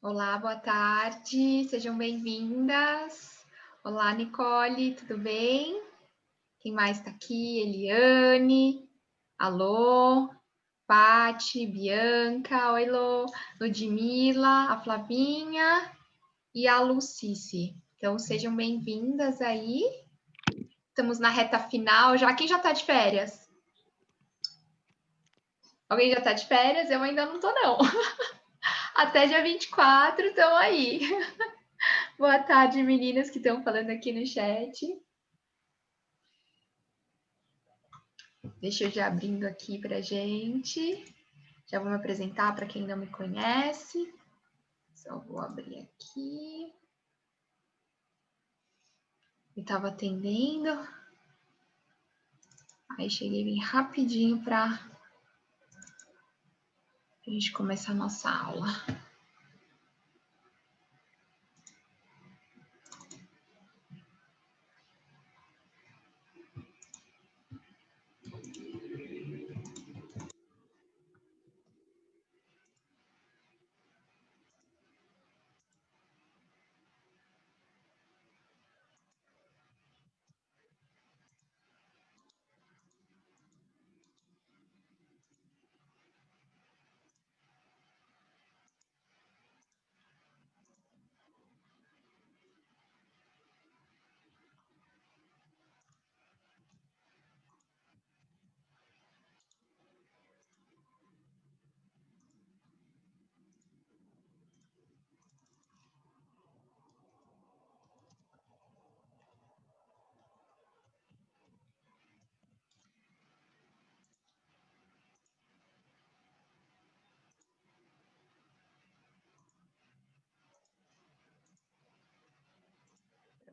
Olá, boa tarde, sejam bem-vindas. Olá, Nicole, tudo bem? Quem mais está aqui? Eliane, alô, Pati, Bianca, oi, Lô, Ludmila, a Flavinha e a Lucice. Então, sejam bem-vindas aí. Estamos na reta final já. Quem já está de férias? Alguém já está de férias? Eu ainda não estou, não. Até dia 24, estão aí. Boa tarde, meninas que estão falando aqui no chat. Deixa eu já abrindo aqui para gente. Já vou me apresentar para quem não me conhece. Só vou abrir aqui. Eu estava atendendo. Aí cheguei bem rapidinho para a gente começar a nossa aula.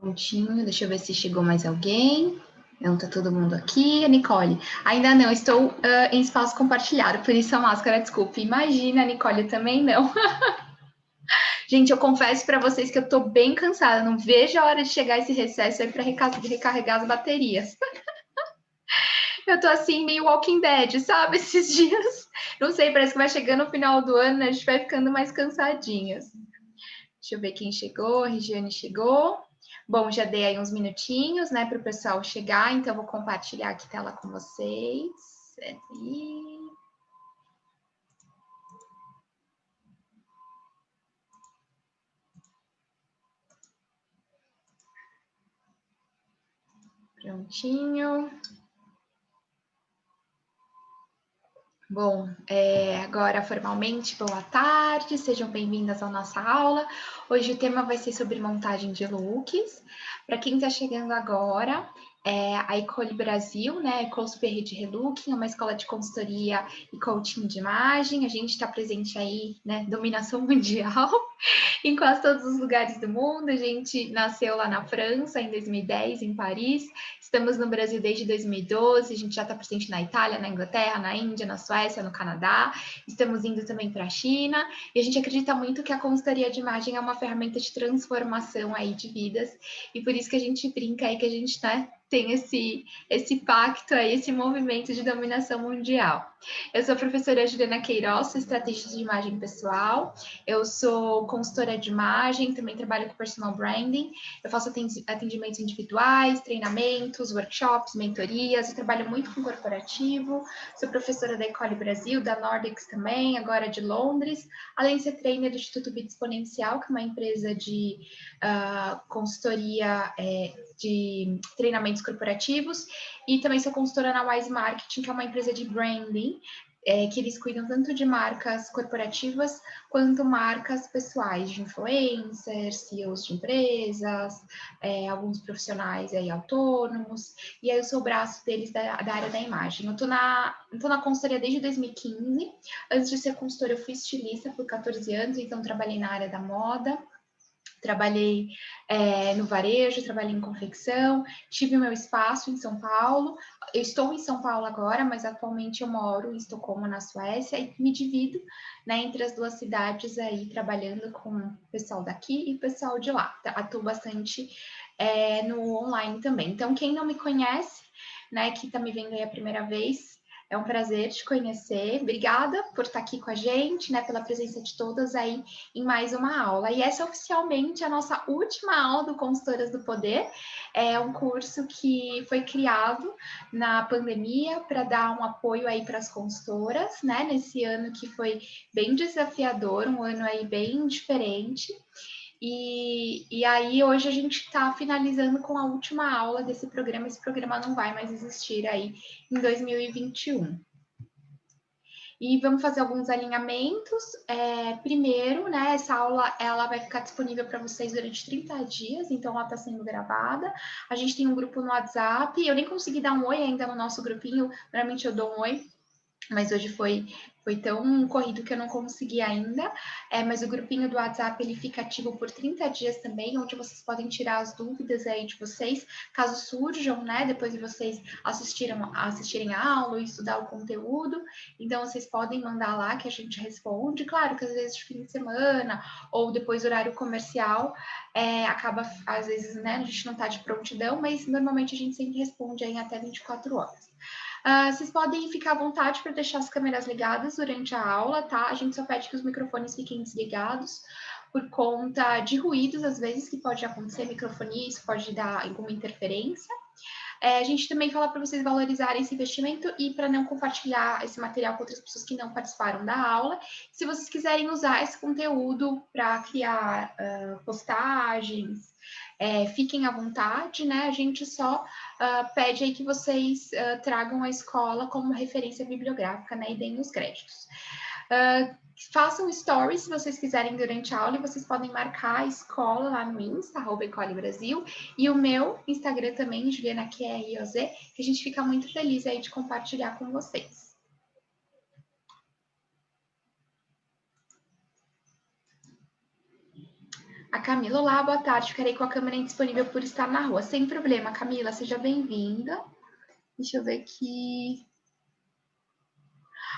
Prontinho, deixa eu ver se chegou mais alguém. Não, tá todo mundo aqui. A Nicole, ainda não, estou em espaço compartilhado, por isso a máscara, desculpe. Imagina, a Nicole também não. Gente, eu confesso para vocês que eu tô bem cansada, não vejo a hora de chegar esse recesso aí para recarregar as baterias. Eu tô assim, meio Walking Dead, sabe? Esses dias. Não sei, parece que vai chegando no final do ano, né? A gente vai ficando mais cansadinhas. Deixa eu ver quem chegou. A Regiane chegou. Bom, já dei aí uns minutinhos, né, para o pessoal chegar, então vou compartilhar aqui a tela com vocês. Aí. Prontinho. Bom, agora formalmente, boa tarde, sejam bem-vindas à nossa aula. Hoje o tema vai ser sobre montagem de looks. Para quem está chegando agora, a Ecole Brasil, né, Ecole Supérieure de Relooking, é uma escola de consultoria e coaching de imagem. A gente está presente aí, né, dominação mundial em quase todos os lugares do mundo. A gente nasceu lá na França, em 2010, em Paris. Estamos no Brasil desde 2012. A gente já está presente na Itália, na Inglaterra, na Índia, na Suécia, no Canadá. Estamos indo também para a China. E a gente acredita muito que a consultoria de imagem é uma ferramenta de transformação aí de vidas. E por isso que a gente brinca aí que a gente, né, tem esse pacto aí, esse movimento de dominação mundial. Eu sou a professora Juliana Queiroz, sou estrategista de imagem pessoal. Eu sou consultora de imagem, também trabalho com personal branding. Eu faço atendimentos individuais, treinamentos, workshops, mentorias. Eu trabalho muito com corporativo. Sou professora da Ecole Brasil, da Nordics também, agora de Londres. Além de ser trainer do Instituto Vida Exponencial, que é uma empresa de consultoria de treinamentos corporativos. E também sou consultora na Wise Marketing, que é uma empresa de branding, que eles cuidam tanto de marcas corporativas quanto marcas pessoais, de influencers, CEOs de empresas, alguns profissionais aí autônomos, e aí eu sou o braço deles da área da imagem. Eu tô na consultoria desde 2015, antes de ser consultora eu fui estilista por 14 anos, então trabalhei na área da moda, trabalhei no varejo, trabalhei em confecção, tive o meu espaço em São Paulo. Eu estou em São Paulo agora, mas atualmente eu moro em Estocolmo, na Suécia, e me divido, né, entre as duas cidades aí, trabalhando com o pessoal daqui e o pessoal de lá. Atuo bastante no online também. Então, quem não me conhece, né, que está me vendo aí a primeira vez, É um prazer te conhecer. Obrigada por estar aqui com a gente, né, pela presença de todas aí em mais uma aula. E essa é oficialmente a nossa última aula do Consultoras do Poder. É um curso que foi criado na pandemia para dar um apoio aí para as consultoras, né, nesse ano que foi bem desafiador, um ano aí bem diferente. E aí, hoje a gente está finalizando com a última aula desse programa. Esse programa não vai mais existir aí em 2021. E vamos fazer alguns alinhamentos. Primeiro, né, essa aula ela vai ficar disponível para vocês durante 30 dias, então ela está sendo gravada. A gente tem um grupo no WhatsApp. Eu nem consegui dar um oi ainda no nosso grupinho, normalmente eu dou um oi, mas hoje foi tão corrido que eu não consegui ainda. Mas o grupinho do WhatsApp ele fica ativo por 30 dias também, onde vocês podem tirar as dúvidas aí de vocês, caso surjam, né? Depois de vocês assistirem a aula e estudar o conteúdo. Então, vocês podem mandar lá que a gente responde. Claro que às vezes de fim de semana ou depois do horário comercial, acaba, às vezes, né? A gente não está de prontidão, mas normalmente a gente sempre responde aí em até 24 horas. Vocês podem ficar à vontade para deixar as câmeras ligadas durante a aula, tá? A gente só pede que os microfones fiquem desligados por conta de ruídos, às vezes, que pode acontecer, microfonia, isso pode dar alguma interferência. A gente também fala para vocês valorizarem esse investimento e para não compartilhar esse material com outras pessoas que não participaram da aula. Se vocês quiserem usar esse conteúdo para criar postagens, fiquem à vontade, né? A gente só pede aí que vocês tragam a escola como referência bibliográfica, né? E deem os créditos. Façam stories se vocês quiserem durante a aula e vocês podem marcar a escola lá no Insta, @Ecole_Brasil, e o meu Instagram também, Juliana QROZ, que a gente fica muito feliz aí de compartilhar com vocês. A Camila, olá, boa tarde, ficarei com a câmera indisponível por estar na rua. Sem problema, Camila, seja bem-vinda. Deixa eu ver aqui.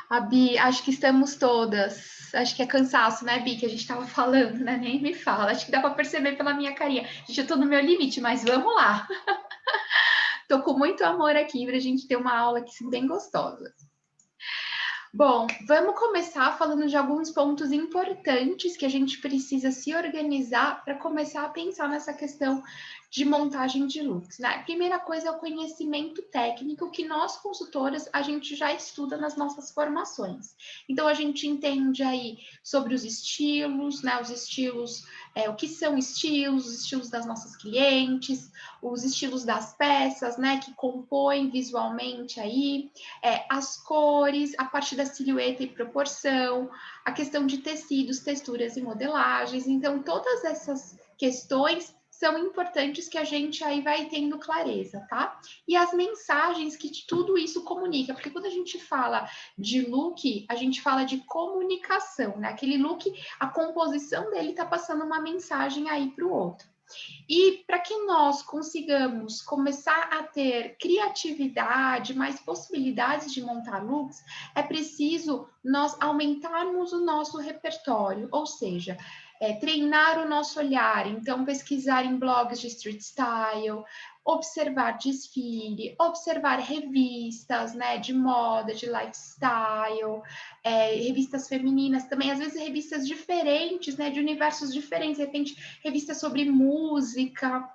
A Bi, acho que estamos todas. Acho que é cansaço, né, Bi, que a gente estava falando, né? Nem me fala. Acho que dá para perceber pela minha carinha. Gente, eu estou no meu limite, mas vamos lá. Estou com muito amor aqui para a gente ter uma aula aqui bem gostosa. Bom, vamos começar falando de alguns pontos importantes que a gente precisa se organizar para começar a pensar nessa questão de montagem de looks, né? Primeira coisa é o conhecimento técnico que nós, consultoras, a gente já estuda nas nossas formações. Então, a gente entende aí sobre os estilos, né? Os estilos, o que são estilos, os estilos das nossas clientes, os estilos das peças, né? Que compõem visualmente aí, as cores, a parte da silhueta e proporção, a questão de tecidos, texturas e modelagens. Então, todas essas questões são importantes que a gente aí vai tendo clareza, tá? E as mensagens que tudo isso comunica, porque quando a gente fala de look, a gente fala de comunicação, né? Aquele look, a composição dele tá passando uma mensagem aí para o outro. E para que nós consigamos começar a ter criatividade, mais possibilidades de montar looks, é preciso nós aumentarmos o nosso repertório, ou seja, treinar o nosso olhar, então pesquisar em blogs de street style, observar desfile, observar revistas, né, de moda, de lifestyle, revistas femininas também, às vezes revistas diferentes, né, de universos diferentes, de repente revistas sobre música,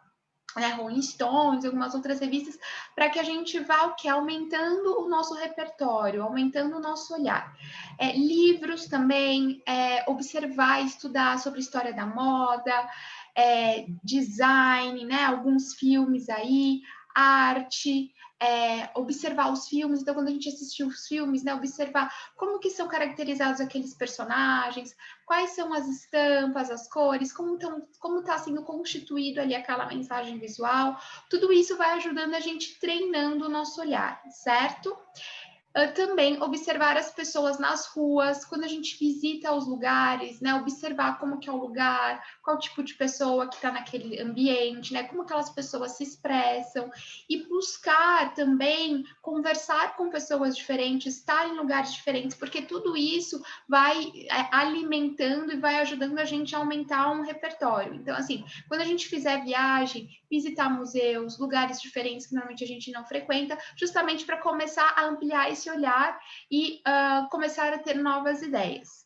Rolling Stones, algumas outras revistas, para que a gente vá aumentando o nosso repertório, aumentando o nosso olhar. Livros também, observar, estudar sobre história da moda, design, né? Alguns filmes aí, arte, observar os filmes. Então, quando a gente assistir os filmes, né? Observar como que são caracterizados aqueles personagens, quais são as estampas, as cores, como está sendo constituído ali aquela mensagem visual. Tudo isso vai ajudando a gente treinando o nosso olhar, certo? Também observar as pessoas nas ruas, quando a gente visita os lugares, né? Observar como que é o lugar, qual tipo de pessoa que está naquele ambiente, né? Como aquelas pessoas se expressam e buscar também conversar com pessoas diferentes, estar em lugares diferentes, porque tudo isso vai alimentando e vai ajudando a gente a aumentar um repertório. Então, assim, quando a gente fizer viagem, visitar museus, lugares diferentes que normalmente a gente não frequenta, justamente para começar a ampliar esse esse olhar e começar a ter novas ideias.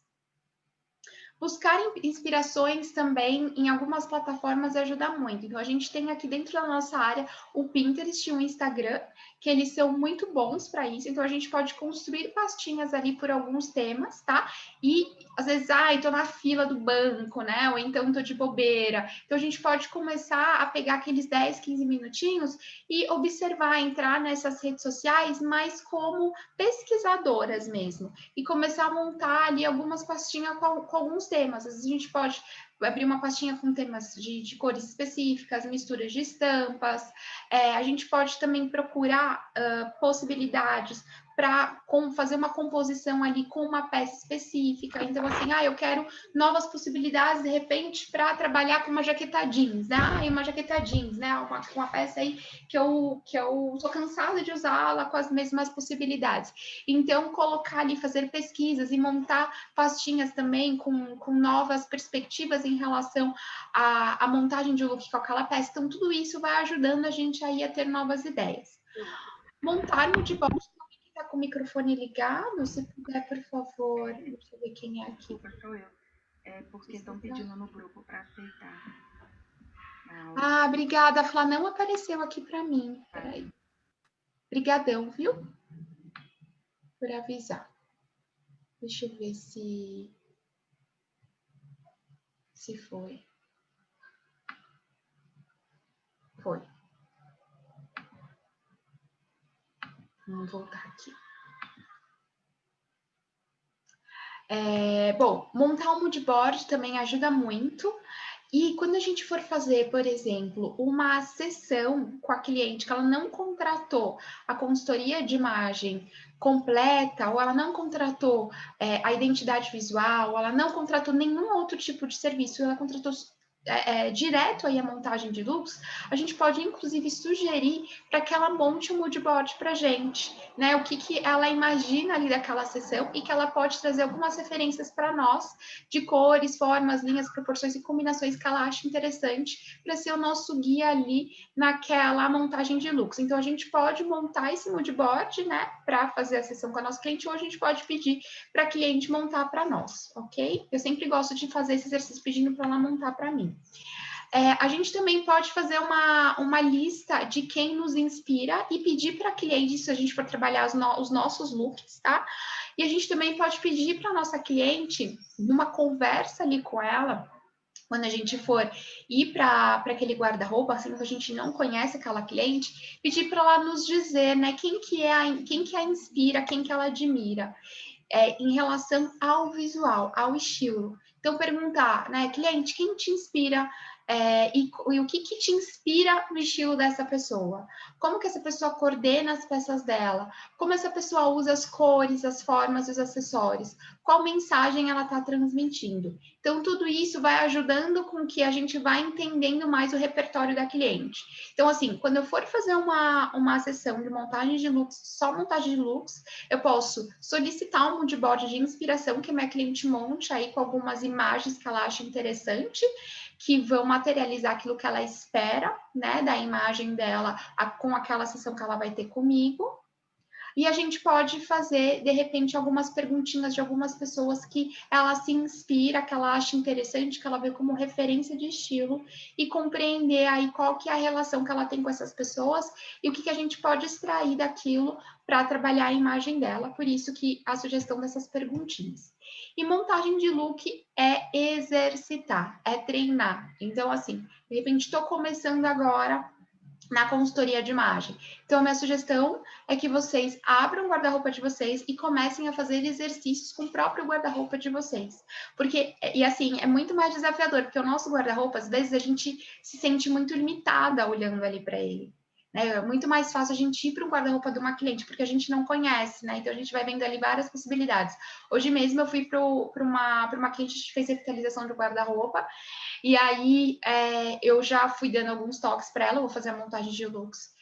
Buscar inspirações também em algumas plataformas ajuda muito. Então, a gente tem aqui dentro da nossa área o Pinterest e o Instagram, que eles são muito bons para isso. Então, a gente pode construir pastinhas ali por alguns temas, tá? E, às vezes, tô na fila do banco, né? Ou então tô de bobeira. Então, a gente pode começar a pegar aqueles 10, 15 minutinhos e observar, entrar nessas redes sociais, mas como pesquisadoras mesmo. E começar a montar ali algumas pastinhas com alguns temas. Às vezes a gente pode abrir uma pastinha com temas de cores específicas, misturas de estampas. A gente pode também procurar possibilidades para fazer uma composição ali com uma peça específica. Então, assim, eu quero novas possibilidades, de repente, para trabalhar com uma jaqueta jeans, né? Uma jaqueta jeans, né? Uma peça aí que eu tô cansada de usá-la com as mesmas possibilidades. Então, colocar ali, fazer pesquisas e montar pastinhas também com novas perspectivas em relação à montagem de look com aquela peça. Então, tudo isso vai ajudando a gente aí a ter novas ideias. Montar no de volta, alguém que está com o microfone ligado, se puder, por favor. Deixa eu ver quem é aqui. Desculpa, sou eu. É porque estão pedindo no grupo para aceitar. Obrigada, Flá. Não apareceu aqui para mim. Peraí. Obrigadão, viu? Por avisar. Deixa eu ver se foi. Foi. Vamos voltar aqui. Bom, montar um mood board também ajuda muito. E quando a gente for fazer, por exemplo, uma sessão com a cliente que ela não contratou a consultoria de imagem completa, ou ela não contratou a identidade visual, ou ela não contratou nenhum outro tipo de serviço, ela contratou direto aí a montagem de looks, a gente pode inclusive sugerir para que ela monte um mood board para a gente, né? O que ela imagina ali daquela sessão e que ela pode trazer algumas referências para nós de cores, formas, linhas, proporções e combinações que ela acha interessante para ser o nosso guia ali naquela montagem de looks. Então a gente pode montar esse mood board, né, para fazer a sessão com a nossa cliente, ou a gente pode pedir para a cliente montar para nós, ok? Eu sempre gosto de fazer esse exercício pedindo para ela montar para mim. A gente também pode fazer uma lista de quem nos inspira e pedir para a cliente, se a gente for trabalhar os nossos looks, tá? E a gente também pode pedir para a nossa cliente, numa conversa ali com ela, quando a gente for ir para aquele guarda-roupa, assim que a gente não conhece aquela cliente, pedir para ela nos dizer, né, quem que a inspira, quem que ela admira, em relação ao visual, ao estilo. Então, perguntar, né, cliente, quem te inspira e o que te inspira no estilo dessa pessoa? Como que essa pessoa coordena as peças dela? Como essa pessoa usa as cores, as formas e os acessórios? Qual mensagem ela está transmitindo? Então, tudo isso vai ajudando com que a gente vá entendendo mais o repertório da cliente. Então, assim, quando eu for fazer uma sessão de montagem de looks, só montagem de looks, eu posso solicitar um mood board de inspiração que a minha cliente monte aí com algumas imagens que ela acha interessante, que vão materializar aquilo que ela espera, né, da imagem dela com aquela sessão que ela vai ter comigo. E a gente pode fazer, de repente, algumas perguntinhas de algumas pessoas que ela se inspira, que ela acha interessante, que ela vê como referência de estilo, e compreender aí qual que é a relação que ela tem com essas pessoas e o que a gente pode extrair daquilo para trabalhar a imagem dela. Por isso que a sugestão dessas perguntinhas. E montagem de look é exercitar, é treinar. Então, assim, de repente, estou começando agora na consultoria de imagem. Então, a minha sugestão é que vocês abram o guarda-roupa de vocês e comecem a fazer exercícios com o próprio guarda-roupa de vocês. Porque, e assim, é muito mais desafiador, porque o nosso guarda-roupa, às vezes, a gente se sente muito limitada olhando ali para ele. Né? É muito mais fácil a gente ir para um guarda-roupa de uma cliente, porque a gente não conhece, né? Então, a gente vai vendo ali várias possibilidades. Hoje mesmo, eu fui para uma cliente que fez revitalização de guarda-roupa, e aí eu já fui dando alguns toques para ela, vou fazer a montagem de looks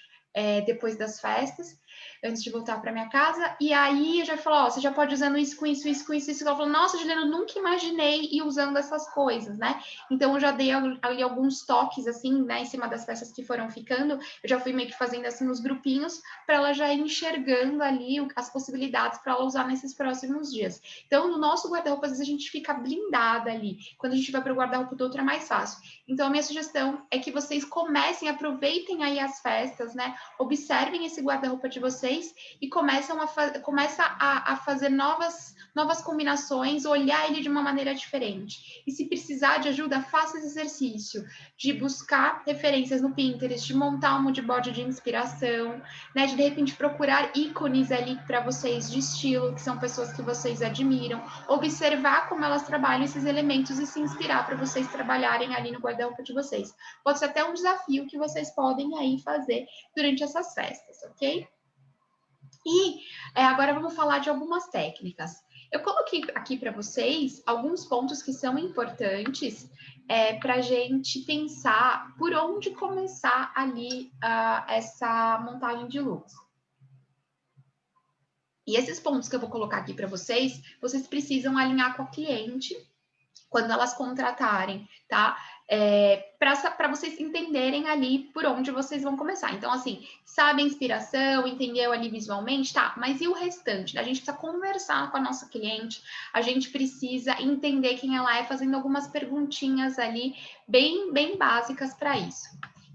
depois das festas. antes de voltar para minha casa. E aí eu já falou, ó, você já pode ir usando isso, com isso, isso, com isso, isso. Ela falou, nossa, Juliana, eu nunca imaginei ir usando essas coisas, né? Então eu já dei ali alguns toques, assim, né, em cima das peças que foram ficando. Eu já fui meio que fazendo assim nos grupinhos, para ela já ir enxergando ali as possibilidades para ela usar nesses próximos dias. Então, no nosso guarda-roupa, às vezes a gente fica blindada ali. Quando a gente vai para o guarda-roupa do outro, é mais fácil. Então, a minha sugestão é que vocês comecem, aproveitem aí as festas, né? Observem esse guarda-roupa de vocês e começa a fazer novas combinações, olhar ele de uma maneira diferente. E se precisar de ajuda, faça esse exercício de buscar referências no Pinterest, de montar um moodboard de inspiração, né? De repente procurar ícones ali para vocês de estilo, que são pessoas que vocês admiram, observar como elas trabalham esses elementos e se inspirar para vocês trabalharem ali no guarda-roupa de vocês. Pode ser até um desafio que vocês podem aí fazer durante essas festas, ok? E agora vamos falar de algumas técnicas. Eu coloquei aqui para vocês alguns pontos que são importantes para a gente pensar por onde começar ali essa montagem de looks. E esses pontos que eu vou colocar aqui para vocês, vocês precisam alinhar com a cliente quando elas contratarem, tá? Para vocês entenderem ali por onde vocês vão começar. Então, assim, sabe a inspiração, entendeu ali visualmente, tá? Mas e o restante? A gente precisa conversar com a nossa cliente, a gente precisa entender quem ela é, fazendo algumas perguntinhas ali bem básicas para isso.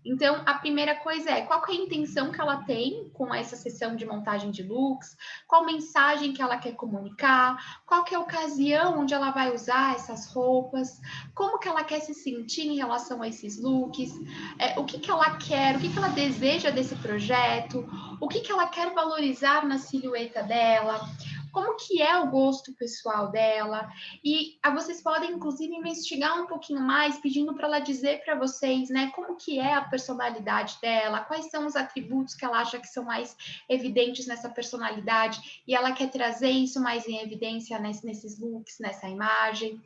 Então, a primeira coisa é, qual que é a intenção que ela tem com essa sessão de montagem de looks? Qual mensagem que ela quer comunicar? Qual que é a ocasião onde ela vai usar essas roupas? Como que ela quer se sentir em relação a esses looks? O que que ela quer? O que que ela deseja desse projeto? O que que ela quer valorizar na silhueta dela? Como que é o gosto pessoal dela? E vocês podem, inclusive, investigar um pouquinho mais, pedindo para ela dizer para vocês, né, como que é a personalidade dela, quais são os atributos que ela acha que são mais evidentes nessa personalidade, e ela quer trazer isso mais em evidência nesses looks, nessa imagem.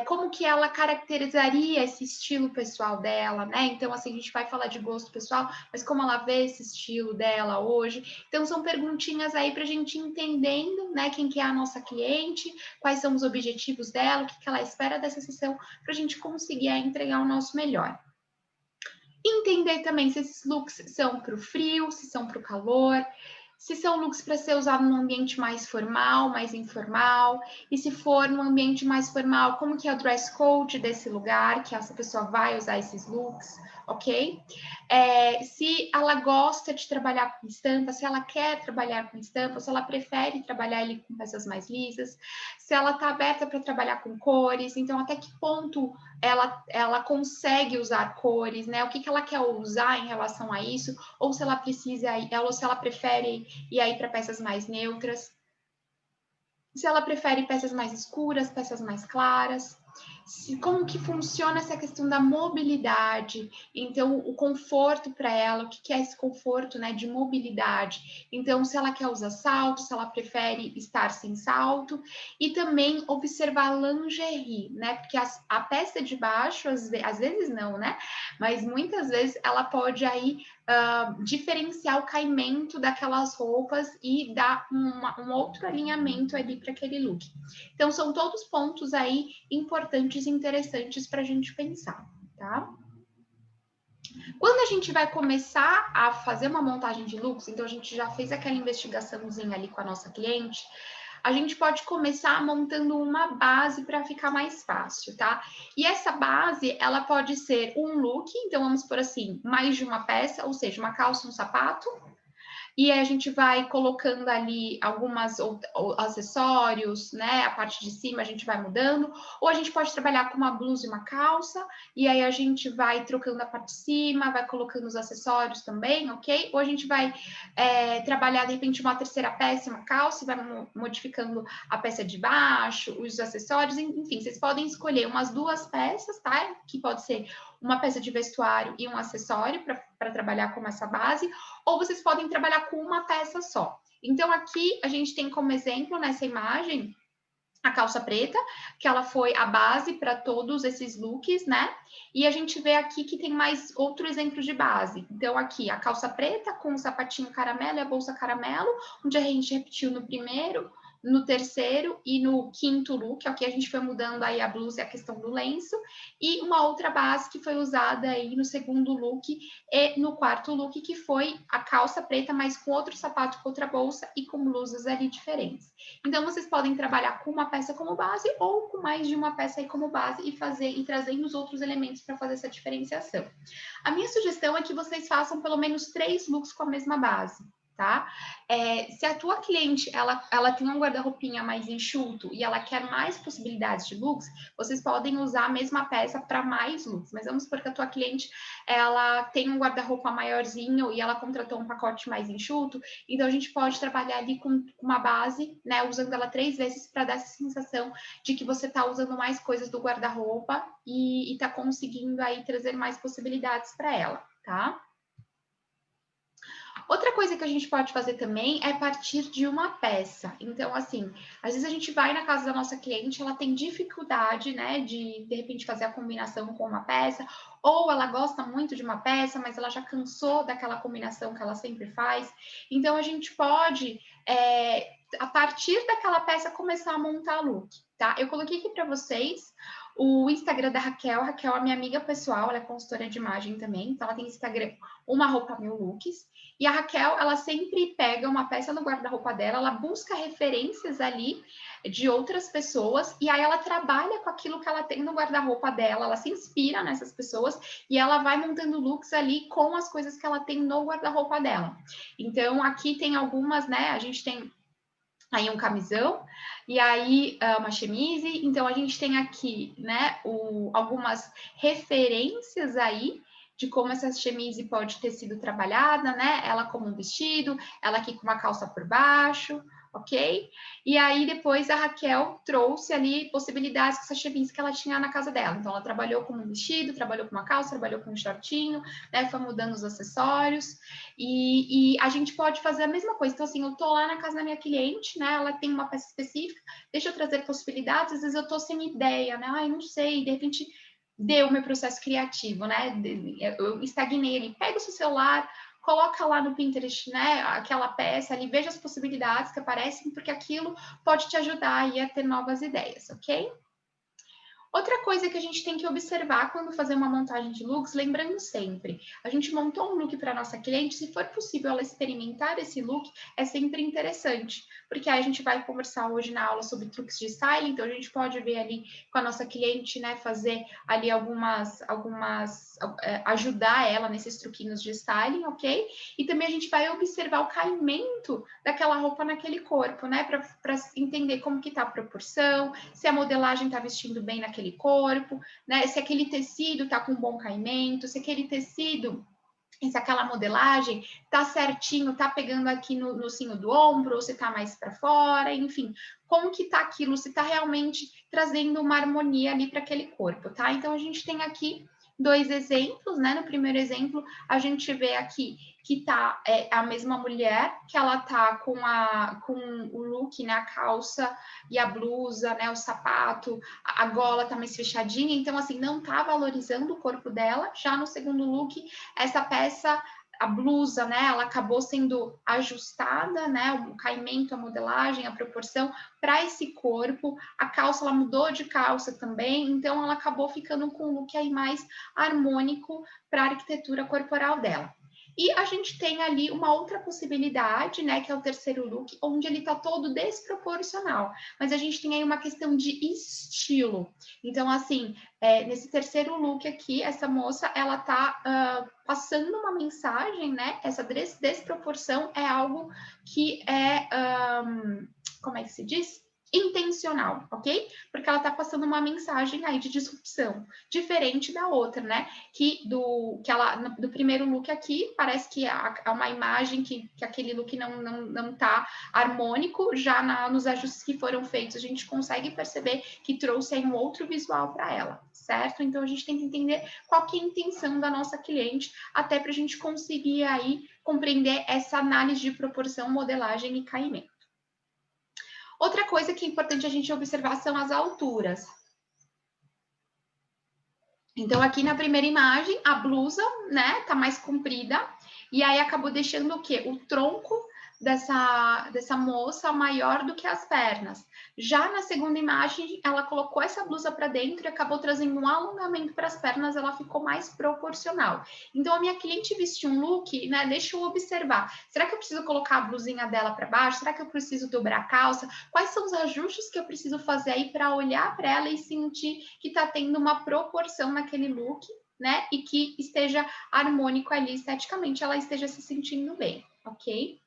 Como que ela caracterizaria esse estilo pessoal dela, né? Então, assim, a gente vai falar de gosto pessoal, mas como ela vê esse estilo dela hoje. Então, são perguntinhas aí para a gente entendendo, né, quem que é a nossa cliente, quais são os objetivos dela, o que que ela espera dessa sessão, para a gente conseguir entregar o nosso melhor. Entender também se esses looks são para o frio, se são para o calor, se são looks para ser usado num ambiente mais formal, mais informal, e se for num ambiente mais formal, como que é o dress code desse lugar, que essa pessoa vai usar esses looks, ok? Se ela gosta de trabalhar com estampa, se ela quer trabalhar com estampa, se ela prefere trabalhar ali com peças mais lisas, se ela está aberta para trabalhar com cores, então até que ponto ela consegue usar cores, né? O que ela quer usar em relação a isso, ou se ela precisa, ou se ela prefere ir aí para peças mais neutras, se ela prefere peças mais escuras, peças mais claras. Como que funciona essa questão da mobilidade, então o conforto para ela, o que é esse conforto, né, de mobilidade, então se ela quer usar salto, se ela prefere estar sem salto, e também observar lingerie, né, porque a peça de baixo, às vezes não, né, mas muitas vezes ela pode aí diferenciar o caimento daquelas roupas e dar um outro alinhamento ali para aquele look. Então, são todos pontos aí importantes e interessantes para a gente pensar, tá? Quando a gente vai começar a fazer uma montagem de looks, então a gente já fez aquela investigaçãozinha ali com a nossa cliente, a gente pode começar montando uma base para ficar mais fácil, tá? E essa base, ela pode ser um look, então vamos por assim, mais de uma peça, ou seja, uma calça, um sapato, e aí a gente vai colocando ali algumas acessórios, né? A parte de cima a gente vai mudando, ou a gente pode trabalhar com uma blusa e uma calça, e aí a gente vai trocando a parte de cima, vai colocando os acessórios também, ok? Ou a gente vai trabalhar, de repente, uma terceira peça, uma calça, e vai modificando a peça de baixo, os acessórios, enfim, vocês podem escolher umas duas peças, tá? Que pode ser uma peça de vestuário e um acessório para trabalhar como essa base, ou vocês podem trabalhar com uma peça só. Então, aqui a gente tem como exemplo nessa imagem a calça preta, que ela foi a base para todos esses looks, né? E a gente vê aqui que tem mais outro exemplo de base. Então, aqui, a calça preta com o sapatinho caramelo e a bolsa caramelo, onde a gente repetiu no primeiro, no terceiro e no quinto look, ok? A gente foi mudando aí a blusa e a questão do lenço. E uma outra base que foi usada aí no segundo look e no quarto look, que foi a calça preta, mas com outro sapato, com outra bolsa e com blusas ali diferentes. Então, vocês podem trabalhar com uma peça como base ou com mais de uma peça aí como base e trazendo os outros elementos para fazer essa diferenciação. A minha sugestão é que vocês façam pelo menos 3 looks com a mesma base, tá? Se a tua cliente, ela tem um guarda-roupinha mais enxuto e ela quer mais possibilidades de looks, vocês podem usar a mesma peça para mais looks. Mas vamos supor que a tua cliente, ela tem um guarda-roupa maiorzinho e ela contratou um pacote mais enxuto, então a gente pode trabalhar ali com uma base, né, usando ela 3 vezes para dar essa sensação de que você está usando mais coisas do guarda-roupa e está conseguindo aí trazer mais possibilidades para ela, tá? Outra coisa que a gente pode fazer também é partir de uma peça. Então, assim, às vezes a gente vai na casa da nossa cliente, ela tem dificuldade, né, de repente fazer a combinação com uma peça, ou ela gosta muito de uma peça, mas ela já cansou daquela combinação que ela sempre faz. Então, a gente pode, a partir daquela peça, começar a montar look, tá? Eu coloquei aqui para vocês o Instagram da Raquel. A Raquel é minha amiga pessoal, ela é consultora de imagem também, então ela tem Instagram Uma Roupa Mil Looks. E a Raquel, ela sempre pega uma peça no guarda-roupa dela, ela busca referências ali de outras pessoas e aí ela trabalha com aquilo que ela tem no guarda-roupa dela, ela se inspira nessas pessoas e ela vai montando looks ali com as coisas que ela tem no guarda-roupa dela. Então, aqui tem algumas, né? A gente tem aí um camisão e aí uma chemise. Então, a gente tem aqui, né, algumas referências aí de como essa chemise pode ter sido trabalhada, né? Ela como um vestido, ela aqui com uma calça por baixo, ok? E aí depois a Raquel trouxe ali possibilidades com essa chemise que ela tinha na casa dela. Então ela trabalhou com um vestido, trabalhou com uma calça, trabalhou com um shortinho, né? Foi mudando os acessórios e a gente pode fazer a mesma coisa. Então assim, eu tô lá na casa da minha cliente, né? Ela tem uma peça específica, deixa eu trazer possibilidades. Às vezes eu tô sem ideia, né? Ai, não sei, de repente deu o meu processo criativo, né? Eu estagnei ali. Pega o seu celular, coloca lá no Pinterest, né? Aquela peça ali, veja as possibilidades que aparecem, porque aquilo pode te ajudar aí a ter novas ideias, ok? Outra coisa que a gente tem que observar quando fazer uma montagem de looks, lembrando sempre, a gente montou um look para nossa cliente, se for possível ela experimentar esse look, é sempre interessante, porque aí a gente vai conversar hoje na aula sobre truques de styling, então a gente pode ver ali com a nossa cliente, né, fazer ali ajudar ela nesses truquinhos de styling, ok? E também a gente vai observar o caimento daquela roupa naquele corpo, né, para entender como que tá a proporção, se a modelagem tá vestindo bem naquele corpo, né? Se aquele tecido tá com bom caimento, se aquele tecido, se aquela modelagem tá certinho, tá pegando aqui no cinho do ombro, ou se tá mais para fora, enfim, como que tá aquilo, se tá realmente trazendo uma harmonia ali para aquele corpo, tá? Então a gente tem aqui 2 exemplos, né? No primeiro exemplo, a gente vê aqui que tá a mesma mulher, que ela tá com o look, né? A calça e a blusa, né? O sapato, a gola tá mais fechadinha, então assim, não tá valorizando o corpo dela. Já no segundo look, essa peça, a blusa, né, ela acabou sendo ajustada, né, o caimento, a modelagem, a proporção para esse corpo. A calça, ela mudou de calça também, então ela acabou ficando com um look aí mais harmônico para a arquitetura corporal dela. E a gente tem ali uma outra possibilidade, né, que é o terceiro look, onde ele está todo desproporcional, mas a gente tem aí uma questão de estilo. Então, assim, nesse terceiro look aqui, essa moça, ela tá passando uma mensagem, né? Essa desproporção é algo que é, como é que se diz? Intencional, ok? Porque ela tá passando uma mensagem aí de disrupção, diferente da outra, né? Do primeiro look aqui, parece que é uma imagem que aquele look não tá harmônico, já nos ajustes que foram feitos, a gente consegue perceber que trouxe aí um outro visual para ela, certo? Então a gente tem que entender qual que é a intenção da nossa cliente, até para a gente conseguir aí compreender essa análise de proporção, modelagem e caimento. Outra coisa que é importante a gente observar são as alturas. Então, aqui na primeira imagem, a blusa, né, tá mais comprida, e aí acabou deixando o quê? O tronco dessa moça maior do que as pernas. Já na segunda imagem, ela colocou essa blusa para dentro e acabou trazendo um alongamento para as pernas, ela ficou mais proporcional. Então, a minha cliente vestiu um look, né, deixa eu observar. Será que eu preciso colocar a blusinha dela para baixo? Será que eu preciso dobrar a calça? Quais são os ajustes que eu preciso fazer aí para olhar para ela e sentir que está tendo uma proporção naquele look, né? E que esteja harmônico ali esteticamente, ela esteja se sentindo bem, ok?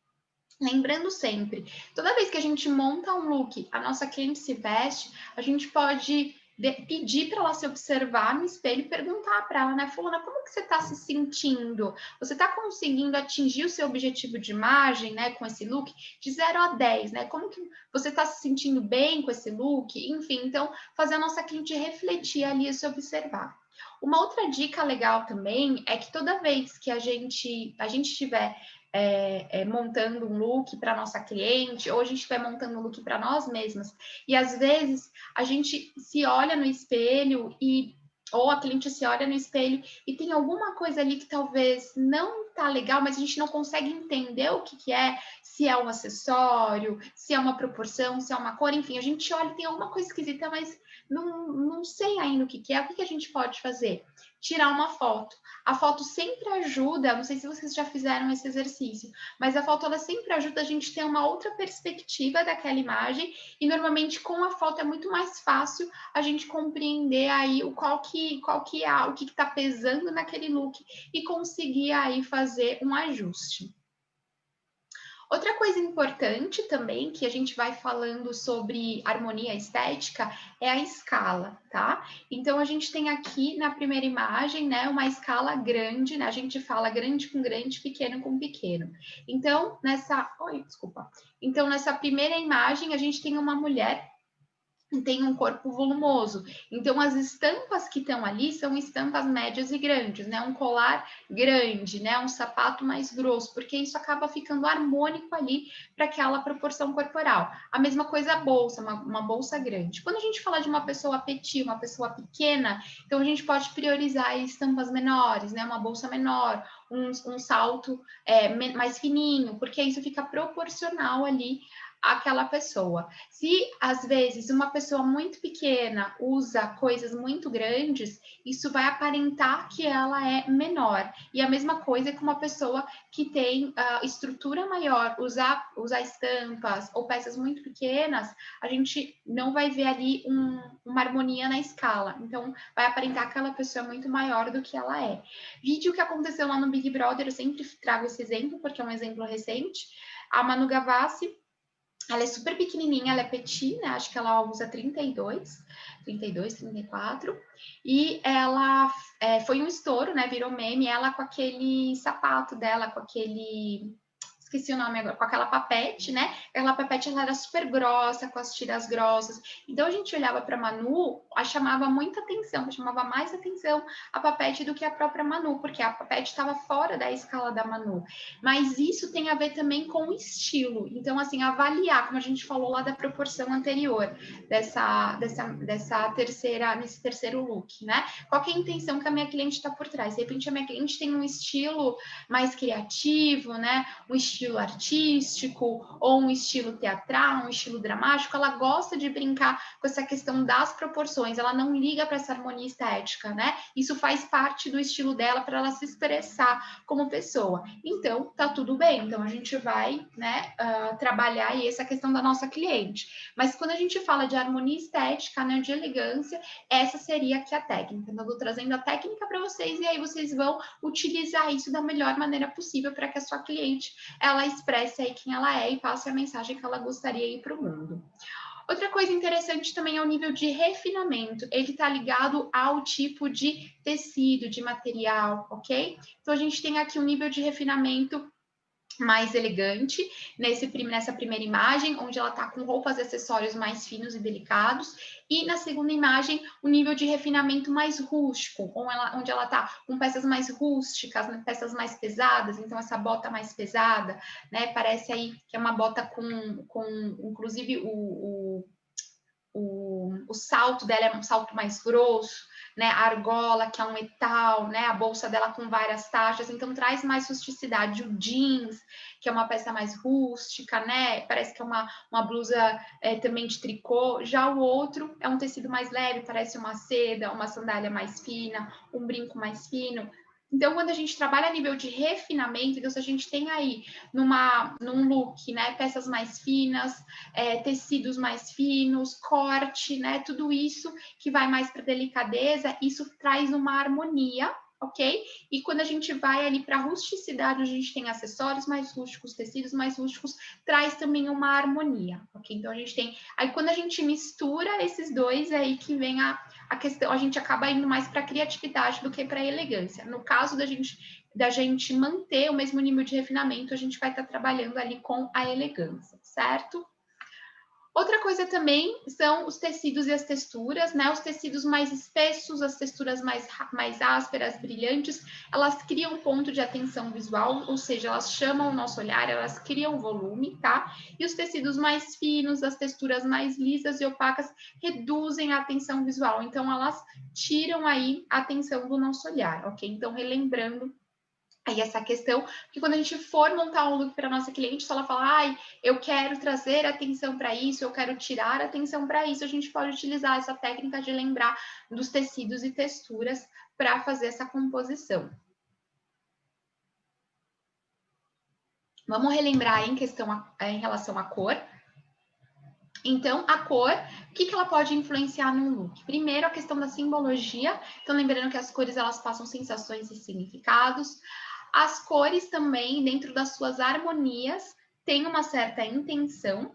Lembrando sempre, toda vez que a gente monta um look, a nossa cliente se veste, a gente pode pedir para ela se observar no espelho e perguntar para ela, né, fulana, como que você está se sentindo? Você está conseguindo atingir o seu objetivo de imagem, né, com esse look? De 0 a 10, né? Como que você está se sentindo bem com esse look? Enfim, então, fazer a nossa cliente refletir ali e se observar. Uma outra dica legal também é que toda vez que a gente estiver montando um look para nossa cliente, ou a gente vai montando um look para nós mesmas. E às vezes a gente se olha no espelho ou a cliente se olha no espelho e tem alguma coisa ali que talvez não tá legal, mas a gente não consegue entender o que é, se é um acessório, se é uma proporção, se é uma cor, enfim, a gente olha e tem alguma coisa esquisita, mas não sei ainda o que é, o que a gente pode fazer? Tirar uma foto. A foto sempre ajuda, não sei se vocês já fizeram esse exercício, mas a foto ela sempre ajuda a gente a ter uma outra perspectiva daquela imagem e normalmente com a foto é muito mais fácil a gente compreender aí o que está pesando naquele look e conseguir aí fazer um ajuste. Outra coisa importante também, que a gente vai falando sobre harmonia estética, é a escala, tá? Então, a gente tem aqui na primeira imagem, né, uma escala grande, né? A gente fala grande com grande, pequeno com pequeno. Então, Então, nessa primeira imagem, a gente tem uma mulher tem um corpo volumoso. Então, as estampas que estão ali são estampas médias e grandes, né? Um colar grande, né? Um sapato mais grosso, porque isso acaba ficando harmônico ali para aquela proporção corporal. A mesma coisa a bolsa, uma bolsa grande. Quando a gente fala de uma pessoa petit, uma pessoa pequena, então a gente pode priorizar estampas menores, né? Uma bolsa menor, um salto mais fininho, porque isso fica proporcional ali àquela pessoa. Se às vezes uma pessoa muito pequena usa coisas muito grandes, isso vai aparentar que ela é menor. E a mesma coisa com uma pessoa que tem estrutura maior, usar estampas ou peças muito pequenas, a gente não vai ver ali uma harmonia na escala. Então, vai aparentar que aquela pessoa é muito maior do que ela é. Vídeo que aconteceu lá no Big Brother, eu sempre trago esse exemplo, porque é um exemplo recente. A Manu Gavassi, ela é super pequenininha, ela é petit, né? Acho que ela usa 32, 34. E ela foi um estouro, né? Virou meme, ela com aquele sapato dela, com aquele... Esqueci o nome agora, com aquela papete, né? Aquela papete ela era super grossa, com as tiras grossas. Então a gente olhava para Manu, chamava muita atenção, chamava mais atenção a papete do que a própria Manu, porque a papete estava fora da escala da Manu. Mas isso tem a ver também com o estilo. Então, assim, avaliar, como a gente falou lá da proporção anterior, nesse terceiro look, né? Qual que é a intenção que a minha cliente está por trás? De repente, a minha cliente tem um estilo mais criativo, né? Um estilo artístico, ou um estilo teatral, um estilo dramático, ela gosta de brincar com essa questão das proporções, ela não liga para essa harmonia estética, né? Isso faz parte do estilo dela para ela se expressar como pessoa. Então, tá tudo bem. Então, a gente vai, né, trabalhar aí essa questão da nossa cliente. Mas quando a gente fala de harmonia estética, né, de elegância, essa seria aqui a técnica. Então, eu tô trazendo a técnica para vocês e aí vocês vão utilizar isso da melhor maneira possível para que a sua cliente ela expresse aí quem ela é e passe a mensagem que ela gostaria aí para o mundo. Outra coisa interessante também é o nível de refinamento. Ele está ligado ao tipo de tecido, de material, ok? Então, a gente tem aqui um nível de refinamento mais elegante nessa primeira imagem, onde ela está com roupas e acessórios mais finos e delicados, e na segunda imagem, o nível de refinamento mais rústico, onde ela está com peças mais rústicas, né, peças mais pesadas, então essa bota mais pesada, né, parece aí que é uma bota com inclusive o salto dela é um salto mais grosso, né? A argola, que é um metal, né? A bolsa dela com várias taxas, então traz mais rusticidade. O jeans, que é uma peça mais rústica, né? Parece que é uma blusa também de tricô. Já o outro é um tecido mais leve, parece uma seda, uma sandália mais fina, um brinco mais fino. Então, quando a gente trabalha a nível de refinamento, então, se a gente tem aí num look, né, peças mais finas, tecidos mais finos, corte, né, tudo isso que vai mais para delicadeza, isso traz uma harmonia, ok? E quando a gente vai ali para a rusticidade, a gente tem acessórios mais rústicos, tecidos mais rústicos, traz também uma harmonia, ok? Então, a gente tem... Aí, quando a gente mistura esses dois, é aí que vem a questão, a gente acaba indo mais para a criatividade do que para a elegância. No caso da gente manter o mesmo nível de refinamento, a gente vai estar trabalhando ali com a elegância, certo? Outra coisa também são os tecidos e as texturas, né? Os tecidos mais espessos, as texturas mais ásperas, brilhantes, elas criam um ponto de atenção visual, ou seja, elas chamam o nosso olhar, elas criam volume, tá? E os tecidos mais finos, as texturas mais lisas e opacas, reduzem a atenção visual, então elas tiram aí a atenção do nosso olhar, ok? Então, relembrando aí essa questão, porque quando a gente for montar um look para nossa cliente, se ela falar, ai, eu quero trazer atenção para isso, eu quero tirar atenção para isso, a gente pode utilizar essa técnica de lembrar dos tecidos e texturas para fazer essa composição. Vamos relembrar em relação à cor. Então, a cor, o que ela pode influenciar no look? Primeiro, a questão da simbologia. Então, lembrando que as cores, elas passam sensações e significados. As cores também, dentro das suas harmonias, têm uma certa intenção.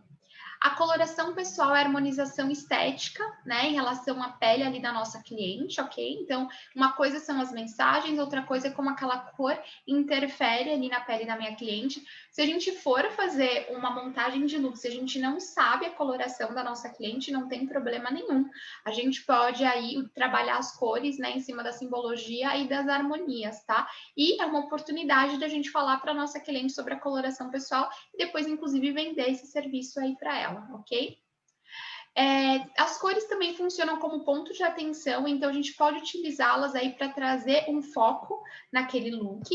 A coloração pessoal é a harmonização estética, né, em relação à pele ali da nossa cliente, ok? Então, uma coisa são as mensagens, outra coisa é como aquela cor interfere ali na pele da minha cliente. Se a gente for fazer uma montagem de look, se a gente não sabe a coloração da nossa cliente, não tem problema nenhum. A gente pode aí trabalhar as cores, né, em cima da simbologia e das harmonias, tá? E é uma oportunidade da gente falar para nossa cliente sobre a coloração pessoal e depois, inclusive, vender esse serviço aí para ela, ok? As cores também funcionam como ponto de atenção, então a gente pode utilizá-las aí para trazer um foco naquele look.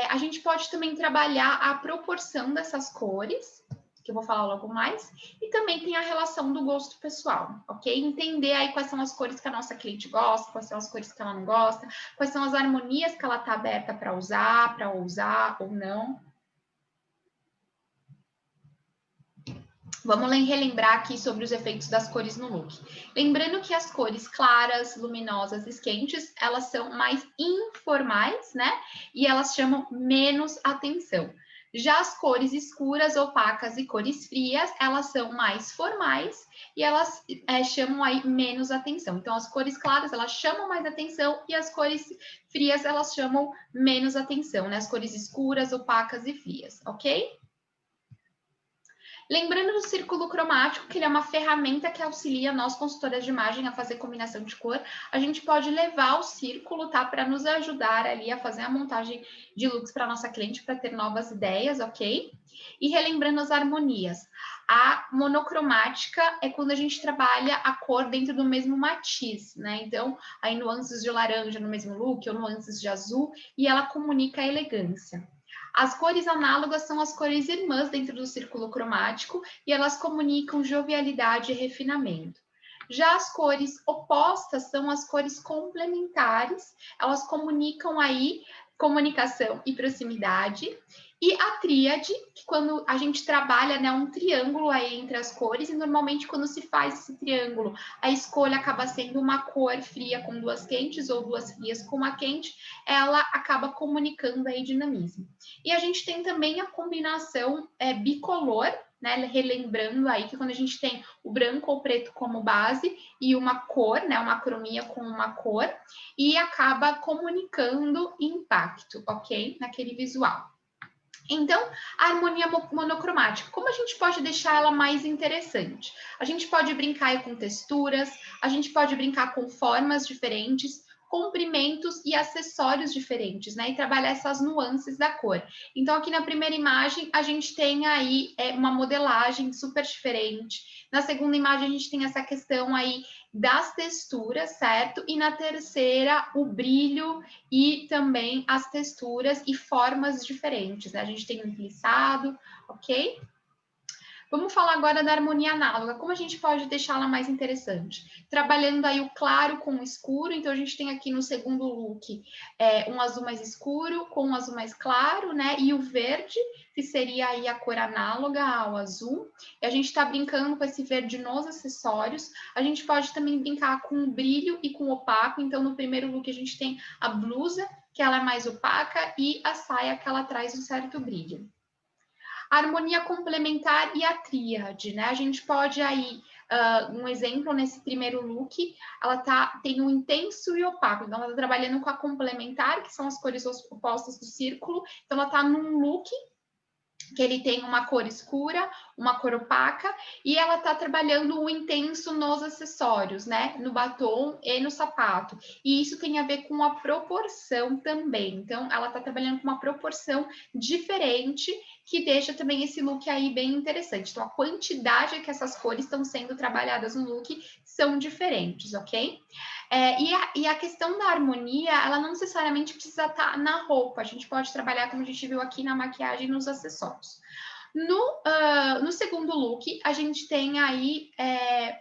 A gente pode também trabalhar a proporção dessas cores, que eu vou falar logo mais, e também tem a relação do gosto pessoal, ok? Entender aí quais são as cores que a nossa cliente gosta, quais são as cores que ela não gosta, quais são as harmonias que ela está aberta para usar ou não. Vamos relembrar aqui sobre os efeitos das cores no look. Lembrando que as cores claras, luminosas e quentes, elas são mais informais, né? E elas chamam menos atenção. Já as cores escuras, opacas e cores frias, elas são mais formais e elas chamam aí menos atenção. Então, as cores claras, elas chamam mais atenção e as cores frias, elas chamam menos atenção, né? As cores escuras, opacas e frias, ok? Lembrando do círculo cromático, que ele é uma ferramenta que auxilia nós, consultoras de imagem, a fazer combinação de cor. A gente pode levar o círculo, tá? Para nos ajudar ali a fazer a montagem de looks para nossa cliente, para ter novas ideias, ok? E relembrando as harmonias. A monocromática é quando a gente trabalha a cor dentro do mesmo matiz, né? Então, aí nuances de laranja no mesmo look, ou nuances de azul, e ela comunica a elegância. As cores análogas são as cores irmãs dentro do círculo cromático e elas comunicam jovialidade e refinamento. Já as cores opostas são as cores complementares, elas comunicam aí comunicação e proximidade. E a tríade, que quando a gente trabalha, né, um triângulo aí entre as cores, e normalmente quando se faz esse triângulo, a escolha acaba sendo uma cor fria com duas quentes ou duas frias com uma quente, ela acaba comunicando aí dinamismo. E a gente tem também a combinação bicolor, né, relembrando aí que quando a gente tem o branco ou preto como base e uma cor, né, uma cromia com uma cor, e acaba comunicando impacto, ok? Naquele visual. Então, a harmonia monocromática, como a gente pode deixar ela mais interessante? A gente pode brincar aí com texturas, a gente pode brincar com formas diferentes, comprimentos e acessórios diferentes, né? E trabalhar essas nuances da cor. Então, aqui na primeira imagem, a gente tem aí uma modelagem super diferente. Na segunda imagem, a gente tem essa questão aí das texturas, certo? E na terceira, o brilho e também as texturas e formas diferentes, né? A gente tem um plissado, ok? Vamos falar agora da harmonia análoga. Como a gente pode deixá-la mais interessante? Trabalhando aí o claro com o escuro. Então, a gente tem aqui no segundo look um azul mais escuro com um azul mais claro, né? E o verde, que seria aí a cor análoga ao azul. E a gente está brincando com esse verde nos acessórios. A gente pode também brincar com o brilho e com o opaco. Então, no primeiro look, a gente tem a blusa, que ela é mais opaca, e a saia, que ela traz um certo brilho. A harmonia complementar e a tríade, né? A gente pode aí, um exemplo nesse primeiro look, ela tem um intenso e opaco, então ela está trabalhando com a complementar, que são as cores opostas do círculo, então ela está num look que ele tem uma cor escura, uma cor opaca, e ela está trabalhando o intenso nos acessórios, né? No batom e no sapato. E isso tem a ver com a proporção também. Então, ela está trabalhando com uma proporção diferente, que deixa também esse look aí bem interessante. Então, a quantidade que essas cores estão sendo trabalhadas no look são diferentes, ok? E a questão da harmonia, ela não necessariamente precisa estar na roupa. A gente pode trabalhar, como a gente viu aqui, na maquiagem e nos acessórios. No segundo look, a gente tem aí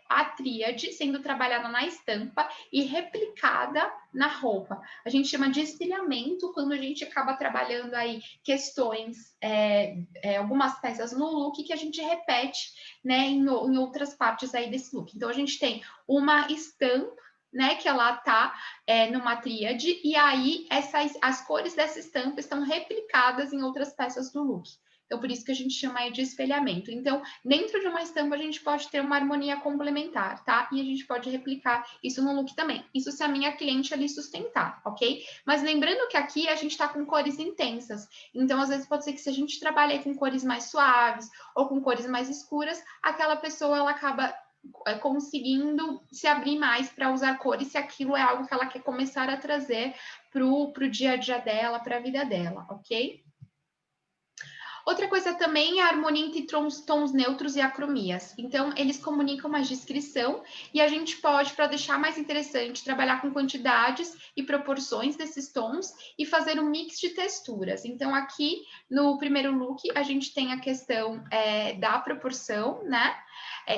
a tríade sendo trabalhada na estampa e replicada na roupa. A gente chama de espelhamento quando a gente acaba trabalhando aí questões, algumas peças no look que a gente repete, né, em outras partes aí desse look. Então, a gente tem uma estampa, né, que ela tá numa tríade, e aí as cores dessa estampa estão replicadas em outras peças do look. Então, por isso que a gente chama de espelhamento. Então, dentro de uma estampa, a gente pode ter uma harmonia complementar, tá? E a gente pode replicar isso no look também. Isso se a minha cliente ali sustentar, ok? Mas lembrando que aqui a gente tá com cores intensas. Então, às vezes, pode ser que se a gente trabalha com cores mais suaves ou com cores mais escuras, aquela pessoa, ela acaba conseguindo se abrir mais para usar cores, se aquilo é algo que ela quer começar a trazer para o dia a dia dela, para a vida dela, ok? Outra coisa também é a harmonia entre tons neutros e acromias. Então, eles comunicam uma descrição e a gente pode, para deixar mais interessante, trabalhar com quantidades e proporções desses tons e fazer um mix de texturas. Então, aqui no primeiro look, a gente tem a questão da proporção, né?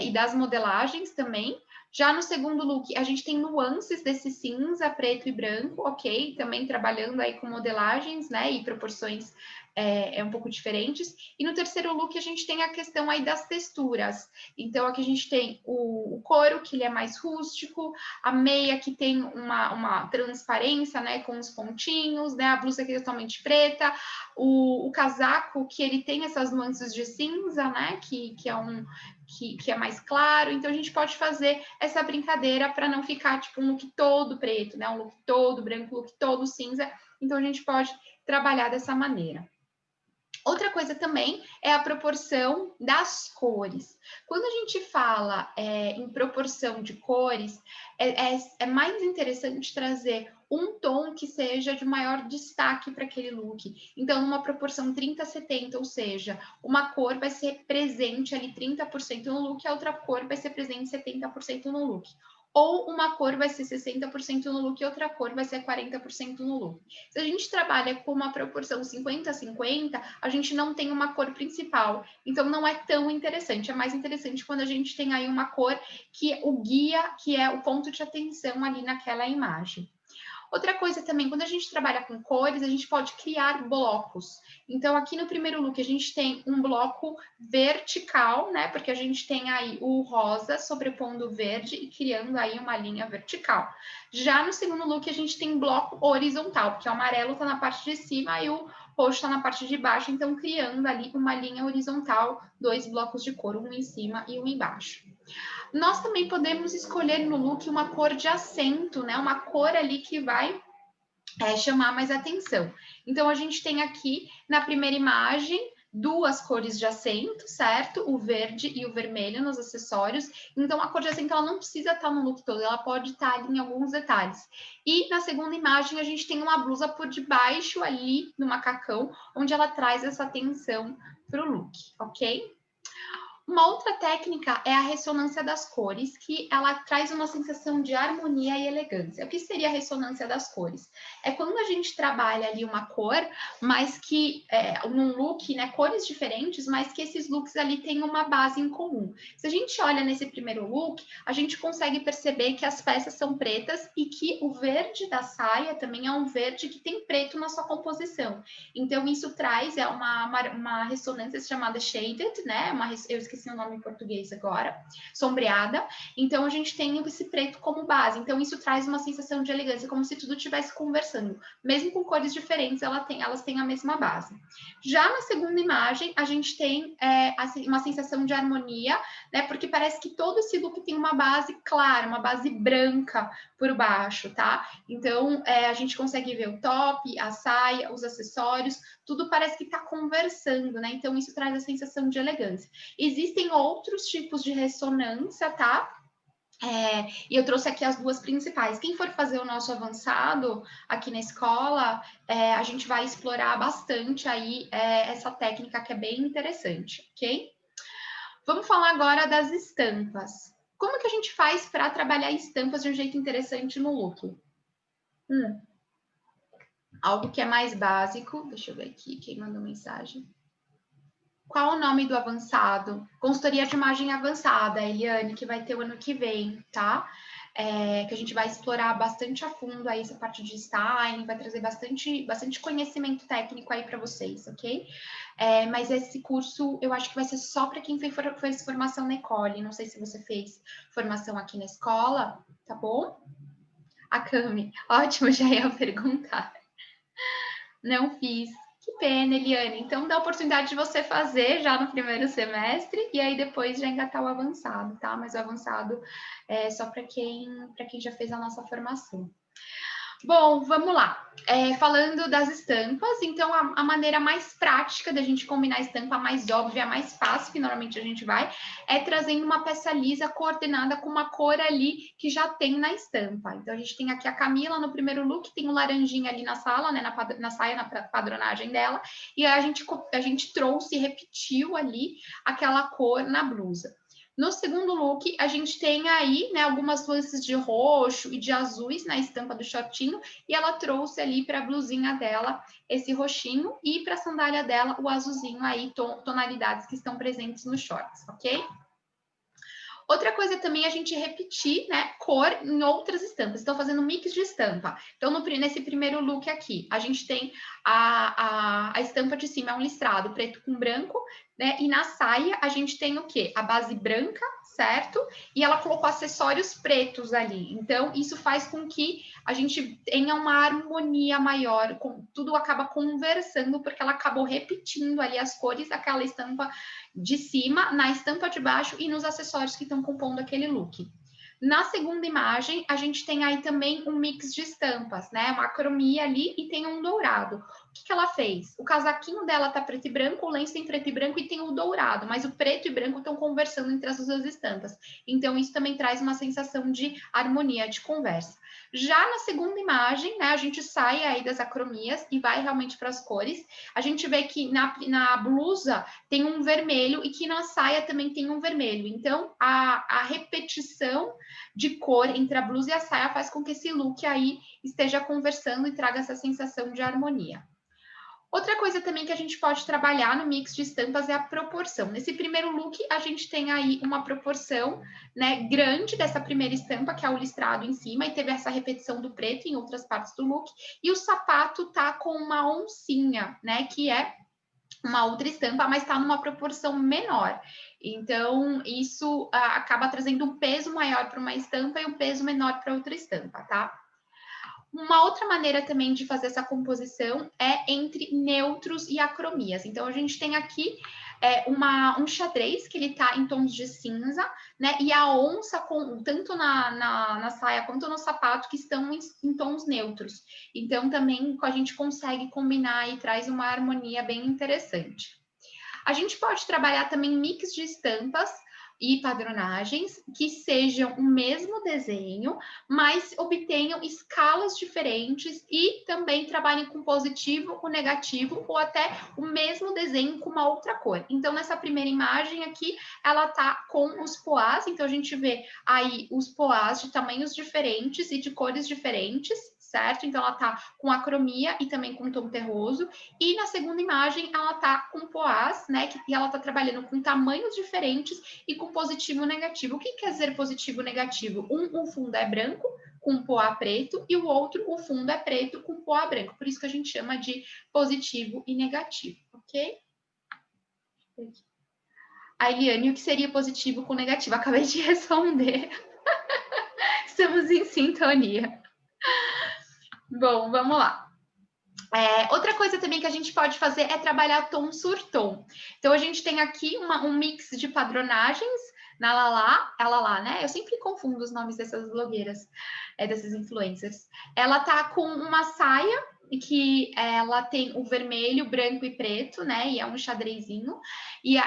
E das modelagens também. Já no segundo look, a gente tem nuances desse cinza, preto e branco, ok? Também trabalhando aí com modelagens, né? E proporções um pouco diferentes. E no terceiro look, a gente tem a questão aí das texturas. Então, aqui a gente tem o couro, que ele é mais rústico, a meia, que tem uma transparência, né? Com os pontinhos, né? A blusa, que é totalmente preta. O casaco, que ele tem essas nuances de cinza, né? Que é mais claro, então a gente pode fazer essa brincadeira para não ficar tipo um look todo preto, né? Um look todo branco, um look todo cinza. Então a gente pode trabalhar dessa maneira. Outra coisa também é a proporção das cores. Quando a gente fala em proporção de cores, é mais interessante trazer um tom que seja de maior destaque para aquele look. Então, numa proporção 30-70, ou seja, uma cor vai ser presente ali 30% no look, e a outra cor vai ser presente 70% no look. Ou uma cor vai ser 60% no look e outra cor vai ser 40% no look. Se a gente trabalha com uma proporção 50-50, a gente não tem uma cor principal. Então, não é tão interessante. É mais interessante quando a gente tem aí uma cor que o guia, que é o ponto de atenção ali naquela imagem. Outra coisa também, quando a gente trabalha com cores, a gente pode criar blocos. Então, aqui no primeiro look, a gente tem um bloco vertical, né? Porque a gente tem aí o rosa sobrepondo o verde e criando aí uma linha vertical. Já no segundo look, a gente tem bloco horizontal, porque o amarelo está na parte de cima e o roxo está na parte de baixo, então criando ali uma linha horizontal, dois blocos de cor, um em cima e um embaixo. Nós também podemos escolher no look uma cor de acento, né? Uma cor ali que vai chamar mais atenção. Então, a gente tem aqui na primeira imagem duas cores de acento, certo? O verde e o vermelho nos acessórios. Então, a cor de acento ela não precisa estar no look todo, ela pode estar ali em alguns detalhes. E na segunda imagem, a gente tem uma blusa por debaixo ali no macacão, onde ela traz essa atenção para o look, ok? Uma outra técnica é a ressonância das cores, que ela traz uma sensação de harmonia e elegância. O que seria a ressonância das cores? É quando a gente trabalha ali uma cor, mas que num look, né, cores diferentes, mas que esses looks ali têm uma base em comum. Se a gente olha nesse primeiro look, a gente consegue perceber que as peças são pretas e que o verde da saia também é um verde que tem preto na sua composição. Então, isso traz uma ressonância chamada shaded, né? Eu esqueci o nome em português agora, sombreada. Então, a gente tem esse preto como base. Então, isso traz uma sensação de elegância, como se tudo estivesse conversando. Mesmo com cores diferentes, elas têm a mesma base. Já na segunda imagem, a gente tem uma sensação de harmonia, né? Porque parece que todo esse look tem uma base clara, uma base branca por baixo, tá? Então, a gente consegue ver o top, a saia, os acessórios, tudo parece que está conversando, né? Então, isso traz a sensação de elegância. Existem outros tipos de ressonância, tá? E eu trouxe aqui as duas principais. Quem for fazer o nosso avançado aqui na escola, a gente vai explorar bastante aí essa técnica que é bem interessante, ok? Vamos falar agora das estampas. Como que a gente faz para trabalhar estampas de um jeito interessante no look? Algo que é mais básico. Deixa eu ver aqui quem mandou mensagem. Qual o nome do avançado? Consultoria de imagem avançada, Eliane, que vai ter o ano que vem, tá? Que a gente vai explorar bastante a fundo aí essa parte de styling, vai trazer bastante conhecimento técnico aí para vocês, ok? Mas esse curso eu acho que vai ser só para quem fez formação na Ecole. Não sei se você fez formação aqui na escola, tá bom? A Cami, ótimo, já ia perguntar. Não fiz. Que pena, Eliane. Então, dá a oportunidade de você fazer já no primeiro semestre e aí depois já engatar o avançado, tá? Mas o avançado é só para quem já fez a nossa formação. Bom, vamos lá. Falando das estampas, então a maneira mais prática da gente combinar a estampa, mais óbvia, mais fácil, que normalmente a gente vai, é trazendo uma peça lisa coordenada com uma cor ali que já tem na estampa. Então a gente tem aqui a Camila no primeiro look, tem o laranjinha ali na sala, né, na saia, na padronagem dela, e a gente trouxe e repetiu ali aquela cor na blusa. No segundo look, a gente tem aí, né, algumas nuances de roxo e de azuis na estampa do shortinho, e ela trouxe ali para a blusinha dela esse roxinho e para a sandália dela o azulzinho aí, tonalidades que estão presentes nos shorts, ok? Outra coisa também é a gente repetir, né, cor em outras estampas. Estou fazendo um mix de estampa. Então, nesse primeiro look aqui, a gente tem a estampa de cima, é um listrado preto com branco, né? E na saia, a gente tem o quê? A base branca, certo? E ela colocou acessórios pretos ali. Então, isso faz com que a gente tenha uma harmonia maior, tudo acaba conversando, porque ela acabou repetindo ali as cores daquela estampa de cima, na estampa de baixo e nos acessórios que estão compondo aquele look. Na segunda imagem, a gente tem aí também um mix de estampas, né? Uma cromia ali e tem um dourado. O que ela fez? O casaquinho dela tá preto e branco, o lenço tem preto e branco e tem o dourado, mas o preto e branco estão conversando entre as duas estampas. Então, isso também traz uma sensação de harmonia, de conversa. Já na segunda imagem, né, a gente sai aí das acromias e vai realmente para as cores. A gente vê que na blusa tem um vermelho e que na saia também tem um vermelho. Então, a repetição de cor entre a blusa e a saia faz com que esse look aí esteja conversando e traga essa sensação de harmonia. Outra coisa também que a gente pode trabalhar no mix de estampas é a proporção. Nesse primeiro look, a gente tem aí uma proporção, né, grande dessa primeira estampa, que é o listrado em cima, e teve essa repetição do preto em outras partes do look. E o sapato tá com uma oncinha, né, que é uma outra estampa, mas está numa proporção menor. Então, isso acaba trazendo um peso maior para uma estampa e um peso menor para outra estampa, tá? Uma outra maneira também de fazer essa composição é entre neutros e acromias. Então, a gente tem aqui um xadrez que ele tá em tons de cinza, né? E a onça, tanto na saia quanto no sapato, que estão em tons neutros. Então, também a gente consegue combinar e traz uma harmonia bem interessante. A gente pode trabalhar também mix de estampas e padronagens que sejam o mesmo desenho, mas obtenham escalas diferentes e também trabalhem com positivo, com negativo ou até o mesmo desenho com uma outra cor. Então, nessa primeira imagem aqui, ela tá com os poás, então a gente vê aí os poás de tamanhos diferentes e de cores diferentes, certo? Então, ela tá com acromia e também com tom terroso. E na segunda imagem, ela tá com poás, né? E ela tá trabalhando com tamanhos diferentes e com positivo e negativo. O que quer dizer positivo e negativo? O fundo é branco, com poá preto, e o outro, o fundo é preto, com poá branco. Por isso que a gente chama de positivo e negativo, ok? A Eliane, o que seria positivo com negativo? Acabei de responder. Estamos em sintonia. Bom, vamos lá. Outra coisa também que a gente pode fazer é trabalhar tom sur tom. Então, a gente tem aqui um mix de padronagens na Lalá, né? Eu sempre confundo os nomes dessas blogueiras, dessas influencers. Ela tá com uma saia que ela tem o vermelho, branco e preto, né? E é um xadrezinho. E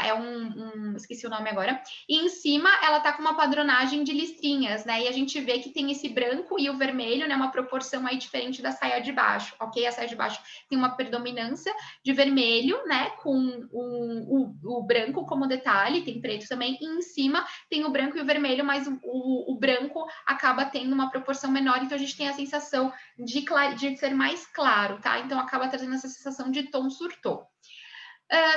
esqueci o nome agora. E em cima ela tá com uma padronagem de listrinhas, né? E a gente vê que tem esse branco e o vermelho, né? Uma proporção aí diferente da saia de baixo, ok? A saia de baixo tem uma predominância de vermelho, né? Com o branco como detalhe, tem preto também. E em cima tem o branco e o vermelho, mas o branco acaba tendo uma proporção menor, então a gente tem a sensação de ser mais claro, tá? Então acaba trazendo essa sensação de tom sur tom.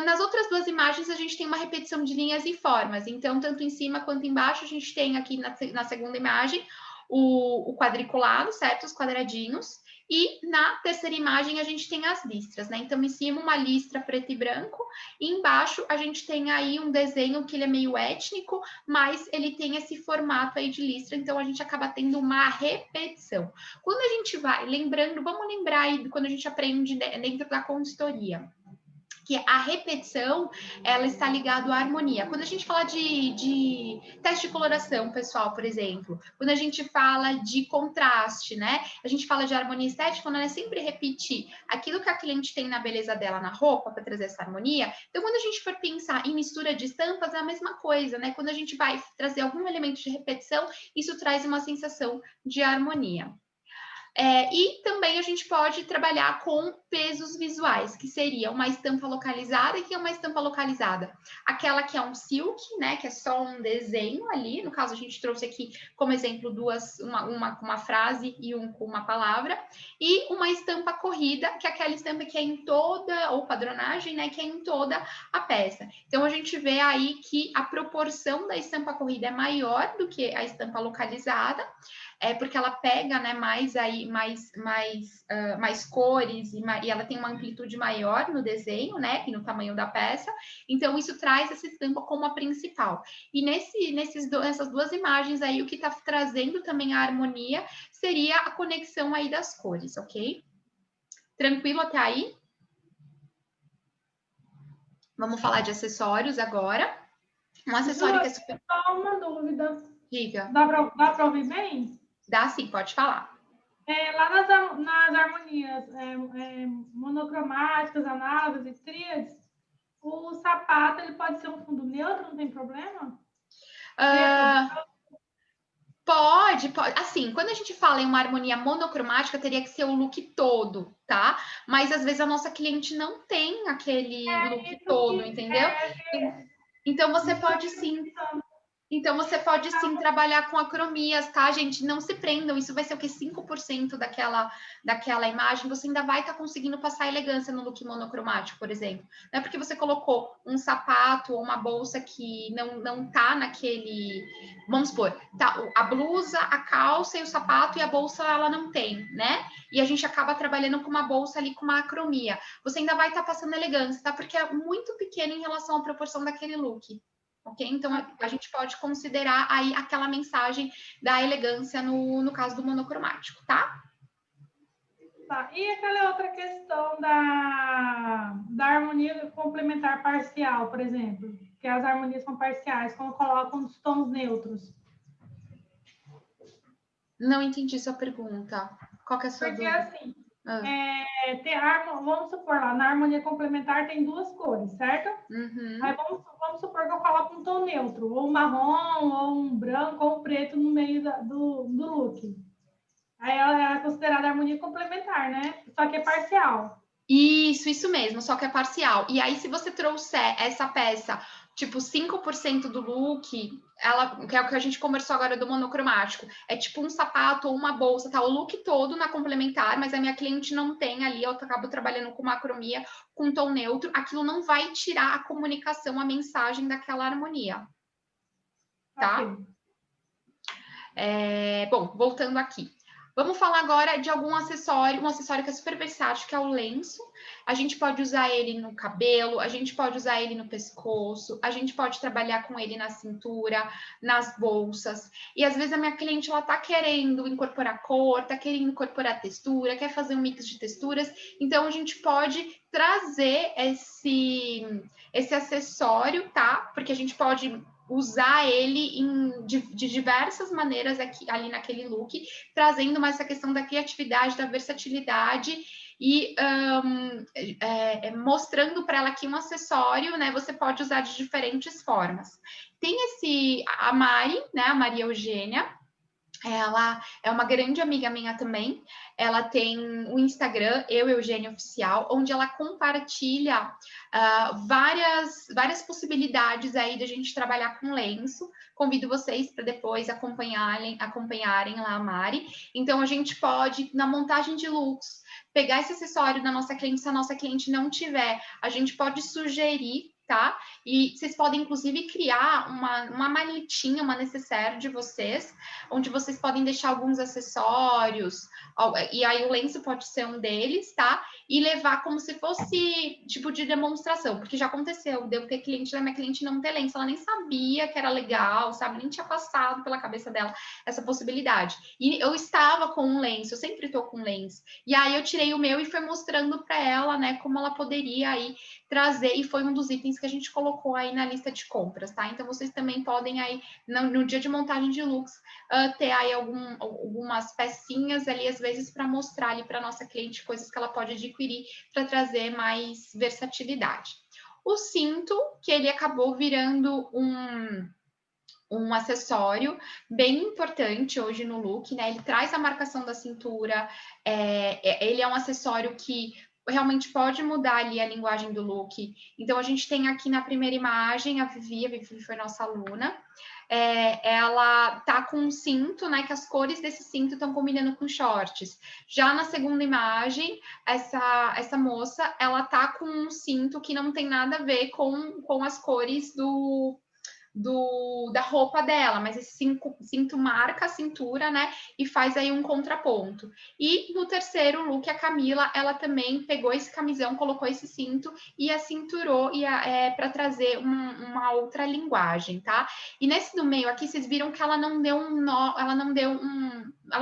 Nas outras duas imagens, a gente tem uma repetição de linhas e formas. Então, tanto em cima quanto embaixo, a gente tem aqui na segunda imagem o quadriculado, certo? Os quadradinhos. E na terceira imagem, a gente tem as listras, né? Então, em cima, uma listra preto e branco. E embaixo, a gente tem aí um desenho que ele é meio étnico, mas ele tem esse formato aí de listra. Então, a gente acaba tendo uma repetição. Quando a gente vai lembrando, vamos lembrar aí quando a gente aprende dentro da consultoria, que a repetição, ela está ligada à harmonia. Quando a gente fala de teste de coloração, pessoal, por exemplo, quando a gente fala de contraste, né? A gente fala de harmonia estética, quando ela é sempre repetir aquilo que a cliente tem na beleza dela na roupa para trazer essa harmonia. Então, quando a gente for pensar em mistura de estampas, é a mesma coisa, né? Quando a gente vai trazer algum elemento de repetição, isso traz uma sensação de harmonia. E também a gente pode trabalhar com pesos visuais, que seria uma estampa localizada. E que é uma estampa localizada? Aquela que é um silk, né? Que é só um desenho ali. No caso, a gente trouxe aqui como exemplo uma frase e com uma palavra. E uma estampa corrida, que é aquela estampa que é em toda, ou padronagem, né? Que é em toda a peça. Então, a gente vê aí que a proporção da estampa corrida é maior do que a estampa localizada, porque ela pega, né, mais cores e ela tem uma amplitude maior no desenho, né, e no tamanho da peça. Então, isso traz essa estampa como a principal. E nessas duas imagens aí, o que está trazendo também a harmonia seria a conexão aí das cores, ok? Tranquilo até aí? Vamos falar de acessórios agora. Um acessório que é super... Só uma dúvida. Diga. Dá para ouvir bem? Dá sim, pode falar. Lá nas harmonias monocromáticas, análogas e tríades, o sapato ele pode ser um fundo neutro, não tem problema? Pode. Assim, quando a gente fala em uma harmonia monocromática, teria que ser o look todo, tá? Mas às vezes a nossa cliente não tem aquele look todo, entendeu? Então você pode sim. Então, você pode sim trabalhar com acromias, tá, gente? Não se prendam, isso vai ser o que? 5% daquela imagem, você ainda vai estar conseguindo passar elegância no look monocromático, por exemplo. Não é porque você colocou um sapato ou uma bolsa que não tá naquele... Vamos supor, tá, a blusa, a calça e o sapato e a bolsa, ela não tem, né? E a gente acaba trabalhando com uma bolsa ali com uma acromia. Você ainda vai estar passando elegância, tá? Porque é muito pequeno em relação à proporção daquele look. Ok? Então, a gente pode considerar aí aquela mensagem da elegância no caso do monocromático, tá? Tá. e aquela outra questão da harmonia complementar parcial, por exemplo, que as harmonias são parciais, quando colocam os tons neutros? Não entendi sua pergunta. Qual que é a sua Porque, dúvida? assim, vamos supor lá, na harmonia complementar tem duas cores, certo? Uhum. Aí vamos supor que eu coloco um tom neutro, ou um marrom, ou um branco, ou um preto no meio do look. Aí ela é considerada harmonia complementar, né? Só que é parcial. Isso mesmo, só que é parcial. E aí, se você trouxer essa peça, tipo, 5% do look, ela, que é o que a gente conversou agora do monocromático, é tipo um sapato ou uma bolsa, tá? O look todo na complementar, mas a minha cliente não tem ali, eu acabo trabalhando com macromia, com tom neutro, aquilo não vai tirar a comunicação, a mensagem daquela harmonia, tá? Ok. Bom, voltando aqui. Vamos falar agora de algum acessório, um acessório que é super versátil, que é o lenço. A gente pode usar ele no cabelo, a gente pode usar ele no pescoço, a gente pode trabalhar com ele na cintura, nas bolsas. E às vezes a minha cliente ela tá querendo incorporar cor, tá querendo incorporar textura, quer fazer um mix de texturas. Então a gente pode trazer esse acessório, tá? Porque a gente pode usar ele de diversas maneiras ali naquele look, trazendo mais essa questão da criatividade, da versatilidade e mostrando para ela que um acessório, né, você pode usar de diferentes formas. Tem a Mari, né, a Maria Eugênia, ela é uma grande amiga minha também. Ela tem o Instagram, Eugênia Oficial, onde ela compartilha várias possibilidades aí de a gente trabalhar com lenço. Convido vocês para depois acompanharem lá a Mari. Então, a gente pode, na montagem de looks, pegar esse acessório da nossa cliente, se a nossa cliente não tiver, a gente pode sugerir, tá? E vocês podem, inclusive, criar uma maletinha, uma necessaire de vocês, onde vocês podem deixar alguns acessórios, e aí o lenço pode ser um deles, tá? E levar como se fosse tipo de demonstração, porque já aconteceu, deu ter cliente da minha cliente não ter lenço, ela nem sabia que era legal, sabe? Nem tinha passado pela cabeça dela essa possibilidade. E eu estava com um lenço, eu sempre tô com lenço. E aí eu tirei o meu e fui mostrando para ela, né, como ela poderia aí trazer, e foi um dos itens que a gente colocou aí na lista de compras, tá? Então vocês também podem aí, no dia de montagem de looks, ter aí algumas pecinhas ali, às vezes, para mostrar ali para nossa cliente coisas que ela pode adquirir para trazer mais versatilidade. O cinto, que ele acabou virando um acessório bem importante hoje no look, né? Ele traz a marcação da cintura, ele é um acessório que realmente pode mudar ali a linguagem do look. Então, a gente tem aqui na primeira imagem a Vivi foi nossa aluna. Ela tá com um cinto, né? Que as cores desse cinto estão combinando com shorts. Já na segunda imagem, essa moça, ela tá com um cinto que não tem nada a ver com as cores da roupa dela, mas esse cinto marca a cintura, né? E faz aí um contraponto. E no terceiro look, a Camila, ela também pegou esse camisão, colocou esse cinto e a cinturou para trazer uma outra linguagem, tá? E nesse do meio aqui, vocês viram que ela não deu um nó, ela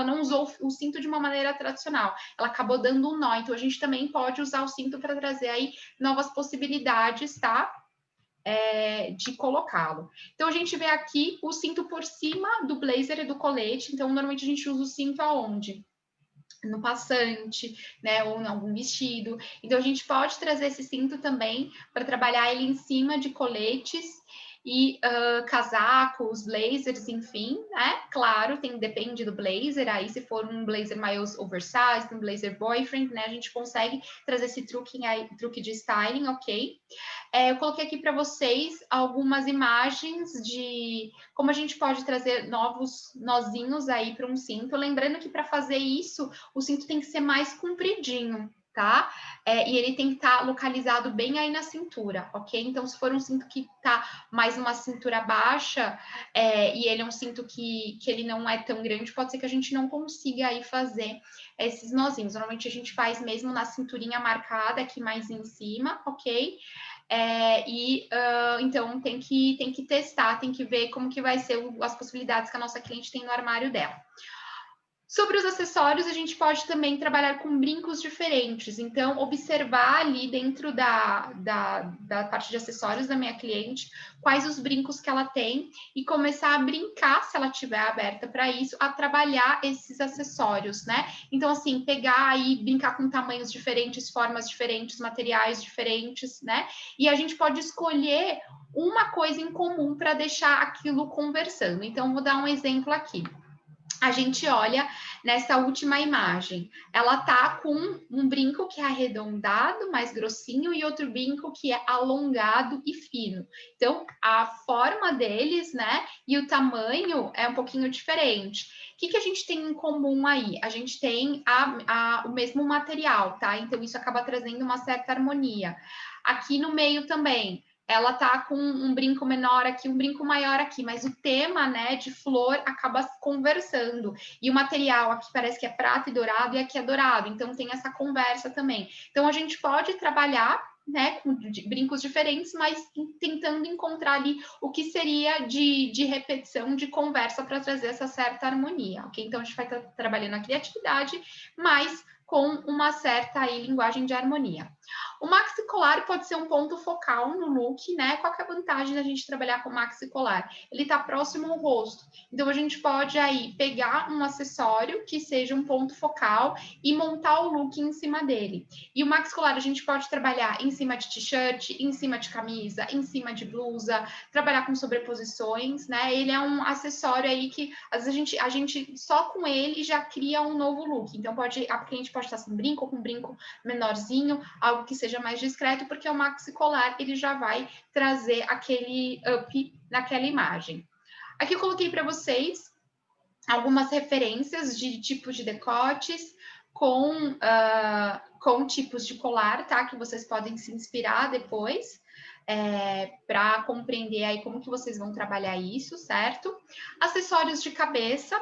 não usou o cinto de uma maneira tradicional, ela acabou dando um nó. Então a gente também pode usar o cinto para trazer aí novas possibilidades, tá? De colocá-lo. Então, a gente vê aqui o cinto por cima do blazer e do colete. Então, normalmente a gente usa o cinto aonde? No passante, né? Ou em algum vestido. Então, a gente pode trazer esse cinto também para trabalhar ele em cima de coletes e casacos, blazers, enfim, né? Claro, depende do blazer. Aí, se for um blazer mais oversized, um blazer boyfriend, né? A gente consegue trazer esse truque de styling, ok? Eu coloquei aqui para vocês algumas imagens de como a gente pode trazer novos nozinhos aí para um cinto. Lembrando que para fazer isso, o cinto tem que ser mais compridinho, tá? E ele tem que estar localizado bem aí na cintura, ok? Então, se for um cinto que tá mais uma cintura baixa, e ele é um cinto que ele não é tão grande, pode ser que a gente não consiga aí fazer esses nozinhos. Normalmente a gente faz mesmo na cinturinha marcada aqui mais em cima, ok? Então tem que testar, tem que ver como que vai ser as possibilidades que a nossa cliente tem no armário dela. Sobre os acessórios, a gente pode também trabalhar com brincos diferentes. Então, observar ali dentro da parte de acessórios da minha cliente, quais os brincos que ela tem e começar a brincar, se ela tiver aberta para isso, a trabalhar esses acessórios, né? Então, assim, pegar e brincar com tamanhos diferentes, formas diferentes, materiais diferentes, né? E a gente pode escolher uma coisa em comum para deixar aquilo conversando. Então, vou dar um exemplo aqui. A gente olha nessa última imagem, ela tá com um brinco que é arredondado, mais grossinho, e outro brinco que é alongado e fino. Então, a forma deles, né, e o tamanho é um pouquinho diferente. O que a gente tem em comum aí? A gente tem o mesmo material, tá? Então, isso acaba trazendo uma certa harmonia. Aqui no meio também, ela tá com um brinco menor aqui, um brinco maior aqui, mas o tema, né, de flor acaba conversando. E o material aqui parece que é prata e dourado, e aqui é dourado, então tem essa conversa também. Então a gente pode trabalhar, né, com brincos diferentes, mas tentando encontrar ali o que seria de repetição, de conversa para trazer essa certa harmonia, ok? Então a gente vai estar trabalhando a criatividade, mas com uma certa aí, linguagem de harmonia. O maxi colar pode ser um ponto focal no look, né? Qual que é a vantagem da gente trabalhar com maxi colar? Ele está próximo ao rosto. Então, a gente pode aí pegar um acessório que seja um ponto focal e montar o look em cima dele. E o maxi colar a gente pode trabalhar em cima de t-shirt, em cima de camisa, em cima de blusa, trabalhar com sobreposições, né? Ele é um acessório aí que às vezes a gente só com ele já cria um novo look. Então, a cliente pode estar sem brinco ou com brinco menorzinho, algo que seja mais discreto, porque o maxi colar ele já vai trazer aquele up naquela imagem. Aqui eu coloquei para vocês algumas referências de tipos de decotes com tipos de colar, tá? Que vocês podem se inspirar depois. Para compreender aí como que vocês vão trabalhar isso, certo? Acessórios de cabeça,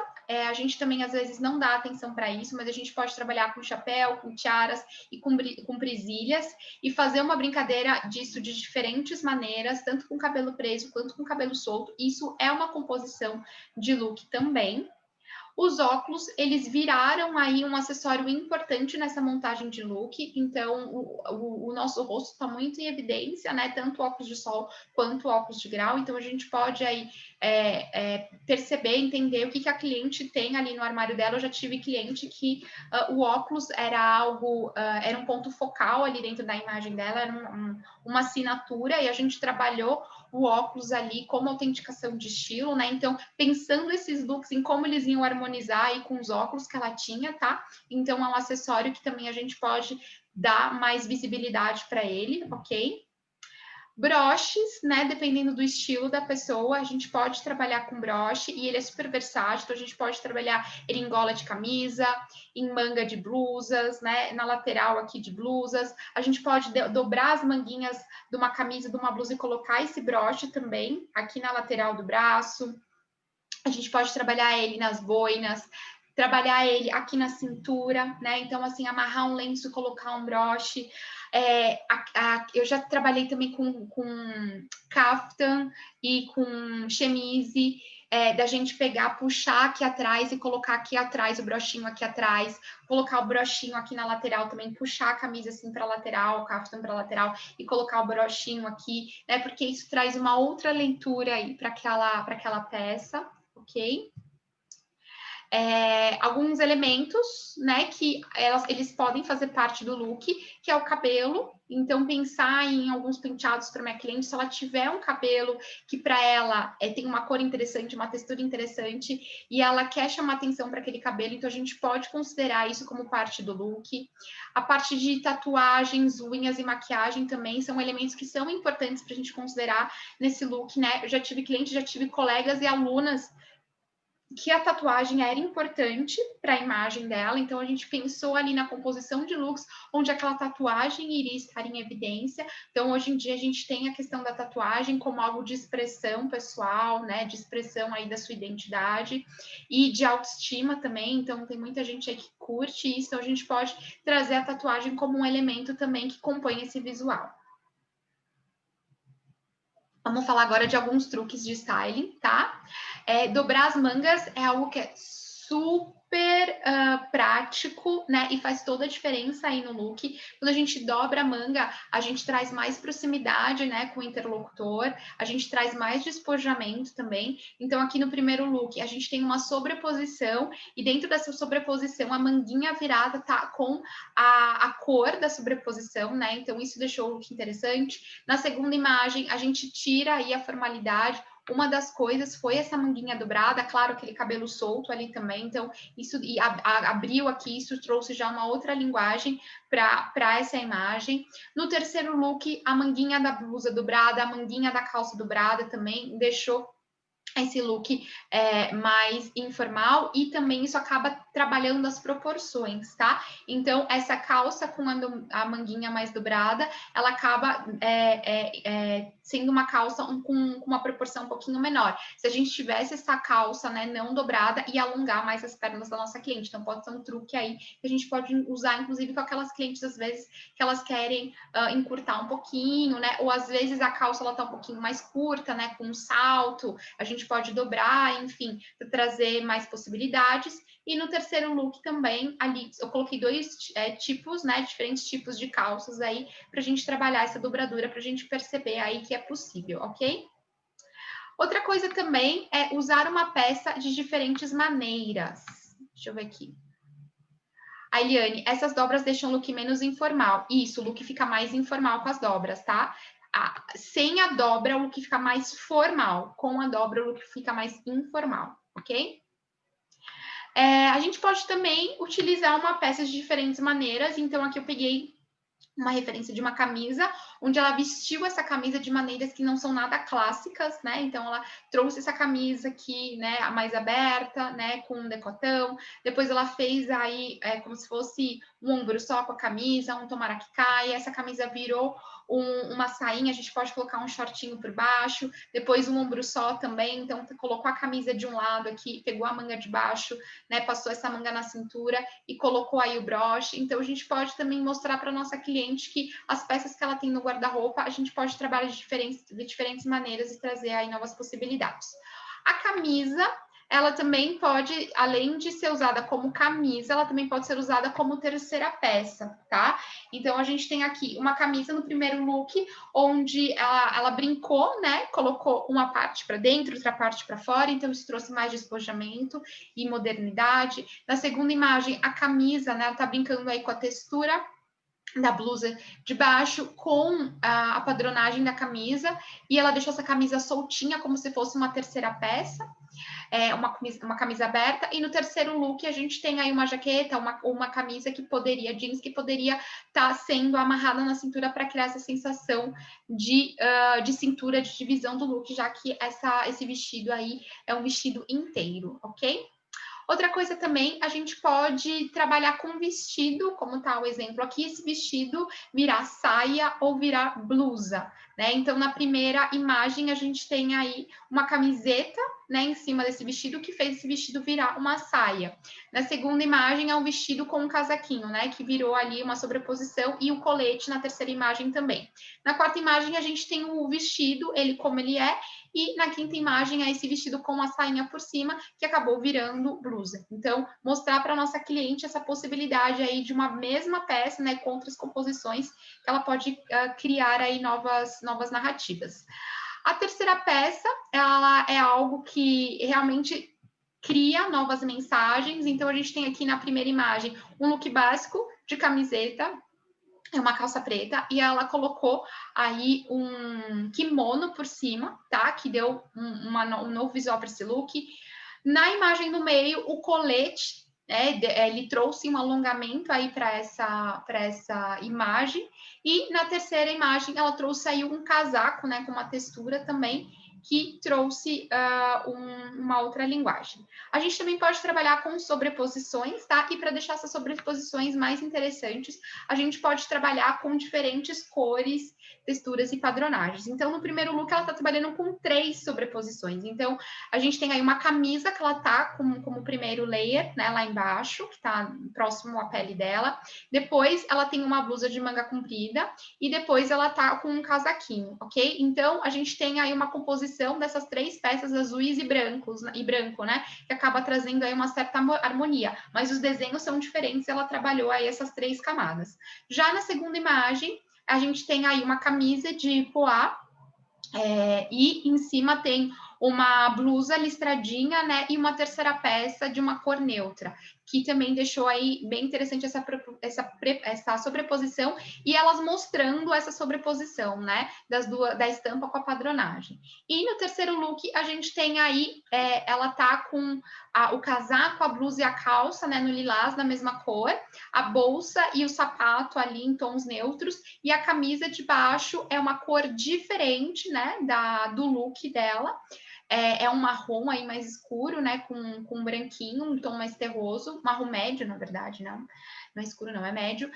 a gente também às vezes não dá atenção para isso, mas a gente pode trabalhar com chapéu, com tiaras e com presilhas e fazer uma brincadeira disso de diferentes maneiras, tanto com cabelo preso quanto com cabelo solto. Isso é uma composição de look também. Os óculos, eles viraram aí um acessório importante nessa montagem de look, então o nosso rosto está muito em evidência, né? Tanto o óculos de sol quanto o óculos de grau, então a gente pode aí perceber, entender o que a cliente tem ali no armário dela. Eu já tive cliente que o óculos era algo, era um ponto focal ali dentro da imagem dela, era uma assinatura, e a gente trabalhou o óculos ali como autenticação de estilo, né? Então, pensando esses looks em como eles iam harmonizar aí com os óculos que ela tinha, tá? Então, é um acessório que também a gente pode dar mais visibilidade para ele, ok? Broches, né? Dependendo do estilo da pessoa, a gente pode trabalhar com broche e ele é super versátil. Então a gente pode trabalhar ele em gola de camisa, em manga de blusas, né? Na lateral aqui de blusas. A gente pode dobrar as manguinhas de uma camisa, de uma blusa e colocar esse broche também aqui na lateral do braço. A gente pode trabalhar ele nas boinas, trabalhar ele aqui na cintura, né? Então, assim, amarrar um lenço, colocar um broche. Eu já trabalhei também com kaftan e com chemise, da gente pegar, puxar aqui atrás e colocar aqui atrás o brochinho aqui atrás, colocar o brochinho aqui na lateral também, puxar a camisa assim para lateral, o kaftan para lateral e colocar o brochinho aqui, né? Porque isso traz uma outra leitura aí para aquela peça, ok? Alguns elementos, né, que eles podem fazer parte do look, que é o cabelo. Então, pensar em alguns penteados para minha cliente, se ela tiver um cabelo que para ela tem uma cor interessante, uma textura interessante, e ela quer chamar atenção para aquele cabelo, então a gente pode considerar isso como parte do look. A parte de tatuagens, unhas e maquiagem também são elementos que são importantes para a gente considerar nesse look, né? Eu já tive clientes, já tive colegas e alunas que a tatuagem era importante para a imagem dela, então a gente pensou ali na composição de looks onde aquela tatuagem iria estar em evidência. Então hoje em dia a gente tem a questão da tatuagem como algo de expressão pessoal, né, de expressão aí da sua identidade e de autoestima também. Então tem muita gente aí que curte isso, então a gente pode trazer a tatuagem como um elemento também que compõe esse visual. Vamos falar agora de alguns truques de styling, tá? Dobrar as mangas é algo que é super prático, né? E faz toda a diferença aí no look. Quando a gente dobra a manga, a gente traz mais proximidade, né, com o interlocutor, a gente traz mais despojamento também. Então, aqui no primeiro look, a gente tem uma sobreposição, e dentro dessa sobreposição, a manguinha virada tá com a cor da sobreposição, né? Então, isso deixou o look interessante. Na segunda imagem, a gente tira aí a formalidade. Uma das coisas foi essa manguinha dobrada, claro, aquele cabelo solto ali também, então isso abriu aqui, isso trouxe já uma outra linguagem para essa imagem. No terceiro look, a manguinha da blusa dobrada, a manguinha da calça dobrada também deixou esse look mais informal, e também isso acaba trabalhando as proporções, tá? Então, essa calça com a manguinha mais dobrada, ela acaba sendo uma calça com uma proporção um pouquinho menor. Se a gente tivesse essa calça, né, não dobrada, ia alongar mais as pernas da nossa cliente. Então, pode ser um truque aí que a gente pode usar, inclusive, com aquelas clientes, às vezes, que elas querem encurtar um pouquinho, né? Ou, às vezes, a calça, ela tá um pouquinho mais curta, né? Com um salto, a gente pode dobrar, enfim, para trazer mais possibilidades. E no terceiro look também, ali, eu coloquei dois tipos, né? Diferentes tipos de calças aí, para a gente trabalhar essa dobradura, para a gente perceber aí que é possível, ok? Outra coisa também é usar uma peça de diferentes maneiras. Deixa eu ver aqui. A Eliane, essas dobras deixam o look menos informal. Isso, o look fica mais informal com as dobras, tá? Sem a dobra, o look fica mais formal. Com a dobra, o look fica mais informal, ok? A gente pode também utilizar uma peça de diferentes maneiras. Então, aqui eu peguei uma referência de uma camisa, onde ela vestiu essa camisa de maneiras que não são nada clássicas, né? Então, ela trouxe essa camisa aqui, né, a mais aberta, né, com um decotão. Depois, ela fez aí como se fosse um ombro só com a camisa, um tomara que caia. Essa camisa virou uma sainha, a gente pode colocar um shortinho por baixo. Depois, um ombro só também. Então, colocou a camisa de um lado aqui, pegou a manga de baixo, né, passou essa manga na cintura e colocou aí o broche. Então, a gente pode também mostrar para nossa cliente que as peças que ela tem no guarda-roupa, a gente pode trabalhar de diferentes maneiras e trazer aí novas possibilidades. A camisa, ela também pode, além de ser usada como camisa, ela também pode ser usada como terceira peça, tá? Então, a gente tem aqui uma camisa no primeiro look, onde ela brincou, né? Colocou uma parte para dentro, outra parte para fora, então isso trouxe mais despojamento e modernidade. Na segunda imagem, a camisa, né? Ela tá brincando aí com a textura da blusa de baixo com a padronagem da camisa, e ela deixou essa camisa soltinha como se fosse uma terceira peça, uma camisa aberta. E no terceiro look a gente tem aí uma jaqueta, uma camisa que poderia, jeans que poderia estar sendo amarrada na cintura para criar essa sensação de cintura, de divisão do look, já que esse vestido aí é um vestido inteiro, ok? Outra coisa também, a gente pode trabalhar com vestido, como está o exemplo aqui, esse vestido virar saia ou virar blusa, né? Então, na primeira imagem, a gente tem aí uma camiseta, né, em cima desse vestido, que fez esse vestido virar uma saia. Na segunda imagem, é um vestido com um casaquinho, né, que virou ali uma sobreposição, e o colete na terceira imagem também. Na quarta imagem, a gente tem o vestido, ele como ele é, e na quinta imagem é esse vestido com uma sainha por cima, que acabou virando blusa. Então, mostrar para a nossa cliente essa possibilidade aí de uma mesma peça, né, com outras composições, que ela pode criar aí novas narrativas. A terceira peça, ela é algo que realmente cria novas mensagens. Então, a gente tem aqui na primeira imagem um look básico de camiseta, é uma calça preta, e ela colocou aí um kimono por cima, tá? Que deu um novo visual para esse look. Na imagem do meio, o colete, ele trouxe um alongamento aí para essa imagem. E na terceira imagem, ela trouxe aí um casaco, né? Com uma textura também, que trouxe uma outra linguagem. A gente também pode trabalhar com sobreposições, tá? E para deixar essas sobreposições mais interessantes, a gente pode trabalhar com diferentes cores, texturas e padronagens. Então, no primeiro look, ela está trabalhando com 3 sobreposições. Então, a gente tem aí uma camisa que ela tá como primeiro layer, né? Lá embaixo, que está próximo à pele dela. Depois, ela tem uma blusa de manga comprida. E depois, ela tá com um casaquinho, ok? Então, a gente tem aí uma composição sobreposição dessas 3 peças azuis e branco, né? Que acaba trazendo aí uma certa harmonia. Mas os desenhos são diferentes, ela trabalhou aí essas 3 camadas. Já na segunda imagem, a gente tem aí uma camisa de poá, e em cima tem uma blusa listradinha, né, e uma terceira peça de uma cor neutra, que também deixou aí bem interessante essa sobreposição e elas mostrando essa sobreposição, né, da estampa com a padronagem. E no terceiro look a gente tem aí, ela tá com o casaco, a blusa e a calça, né, no lilás, da mesma cor, a bolsa e o sapato ali em tons neutros, e a camisa de baixo é uma cor diferente, né, do look dela. É um marrom aí mais escuro, né, com um branquinho, um tom mais terroso, marrom médio, na verdade, não é escuro, não, é médio.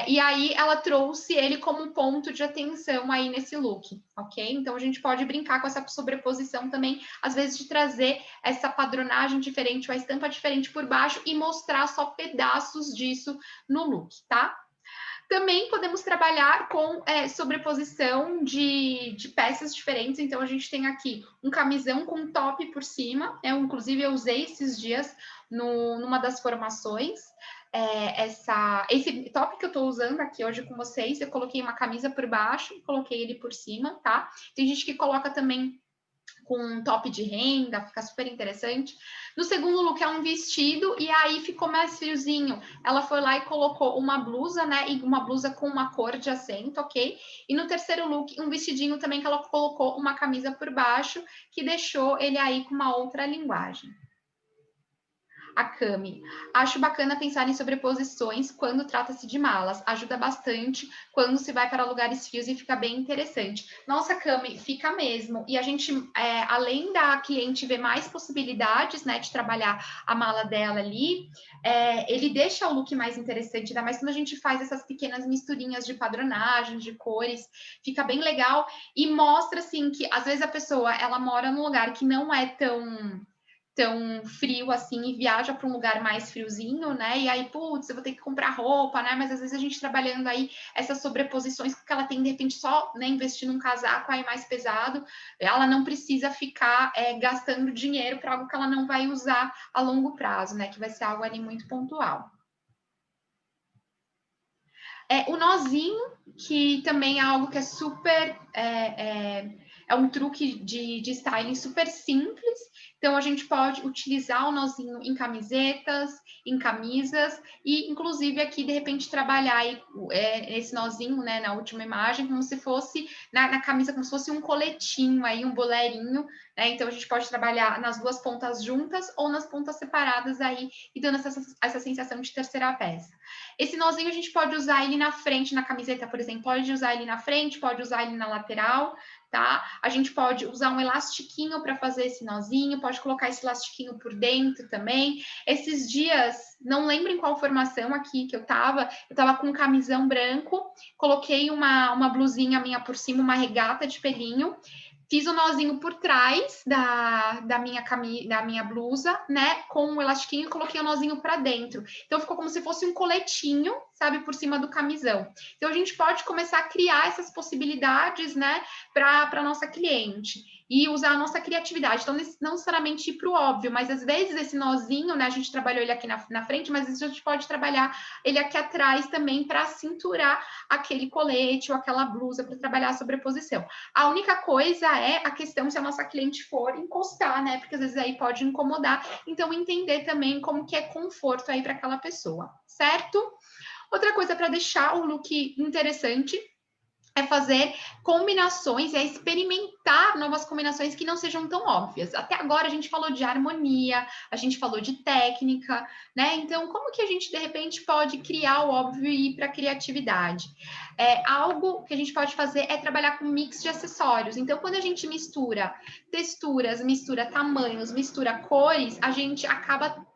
E aí ela trouxe ele como ponto de atenção aí nesse look, ok? Então a gente pode brincar com essa sobreposição também, às vezes de trazer essa padronagem diferente, uma estampa diferente por baixo e mostrar só pedaços disso no look, tá? Também podemos trabalhar com sobreposição de peças diferentes. Então, a gente tem aqui um camisão com top por cima. Inclusive, eu usei esses dias numa das formações. Esse top que eu estou usando aqui hoje com vocês, eu coloquei uma camisa por baixo, coloquei ele por cima, tá? Tem gente que coloca também com um top de renda, fica super interessante. No segundo look é um vestido, e aí ficou mais friozinho. Ela foi lá e colocou uma blusa, né? E uma blusa com uma cor de acento, ok? E no terceiro look, um vestidinho também que ela colocou uma camisa por baixo, que deixou ele aí com uma outra linguagem. A Cami, acho bacana pensar em sobreposições quando trata-se de malas. Ajuda bastante quando se vai para lugares frios e fica bem interessante. Nossa, Cami, fica mesmo. E a gente, além da cliente ver mais possibilidades, né, de trabalhar a mala dela ali, ele deixa o look mais interessante, ainda mais quando a gente faz essas pequenas misturinhas de padronagens, de cores, fica bem legal e mostra, assim, que às vezes a pessoa, ela mora num lugar que não é tão frio assim e viaja para um lugar mais friozinho, né? E aí, putz, eu vou ter que comprar roupa, né? Mas às vezes a gente trabalhando aí essas sobreposições que ela tem, de repente, só, né, investir num casaco aí mais pesado, ela não precisa ficar gastando dinheiro para algo que ela não vai usar a longo prazo, né? Que vai ser algo ali muito pontual. O nozinho, que também é algo que é super... É um truque de styling super simples. Então, a gente pode utilizar o nozinho em camisetas, em camisas, e, inclusive, aqui, de repente, trabalhar aí, esse nozinho, né, na última imagem, como se fosse, na camisa, como se fosse um coletinho, aí, um bolerinho, né? Então, a gente pode trabalhar nas duas pontas juntas ou nas pontas separadas aí, e dando essa sensação de terceira peça. Esse nozinho, a gente pode usar ele na frente, na camiseta, por exemplo, pode usar ele na frente, pode usar ele na lateral, tá? A gente pode usar um elastiquinho para fazer esse nozinho, pode colocar esse elastiquinho por dentro também. Esses dias, não lembro em qual formação aqui que eu tava com um camisão branco, coloquei uma blusinha minha por cima, uma regata de pelinho, fiz o nozinho por trás da minha blusa, né, com um elastiquinho, e coloquei o nozinho para dentro. Então, ficou como se fosse um coletinho, sabe, por cima do camisão. Então, a gente pode começar a criar essas possibilidades, né, para nossa cliente. E usar a nossa criatividade. Então, não necessariamente ir para o óbvio, mas às vezes esse nozinho, né, a gente trabalhou ele aqui na frente, mas às vezes a gente pode trabalhar ele aqui atrás também para cinturar aquele colete ou aquela blusa, para trabalhar a sobreposição. A única coisa é a questão se a nossa cliente for encostar, né, porque às vezes aí pode incomodar. Então, entender também como que é conforto aí para aquela pessoa, certo? Outra coisa para deixar o look interessante é fazer combinações, é experimentar novas combinações que não sejam tão óbvias. Até agora a gente falou de harmonia, a gente falou de técnica, né? Então, como que a gente, de repente, pode criar o óbvio e ir para a criatividade? Algo que a gente pode fazer é trabalhar com mix de acessórios. Então, quando a gente mistura texturas, mistura tamanhos, mistura cores, a gente acaba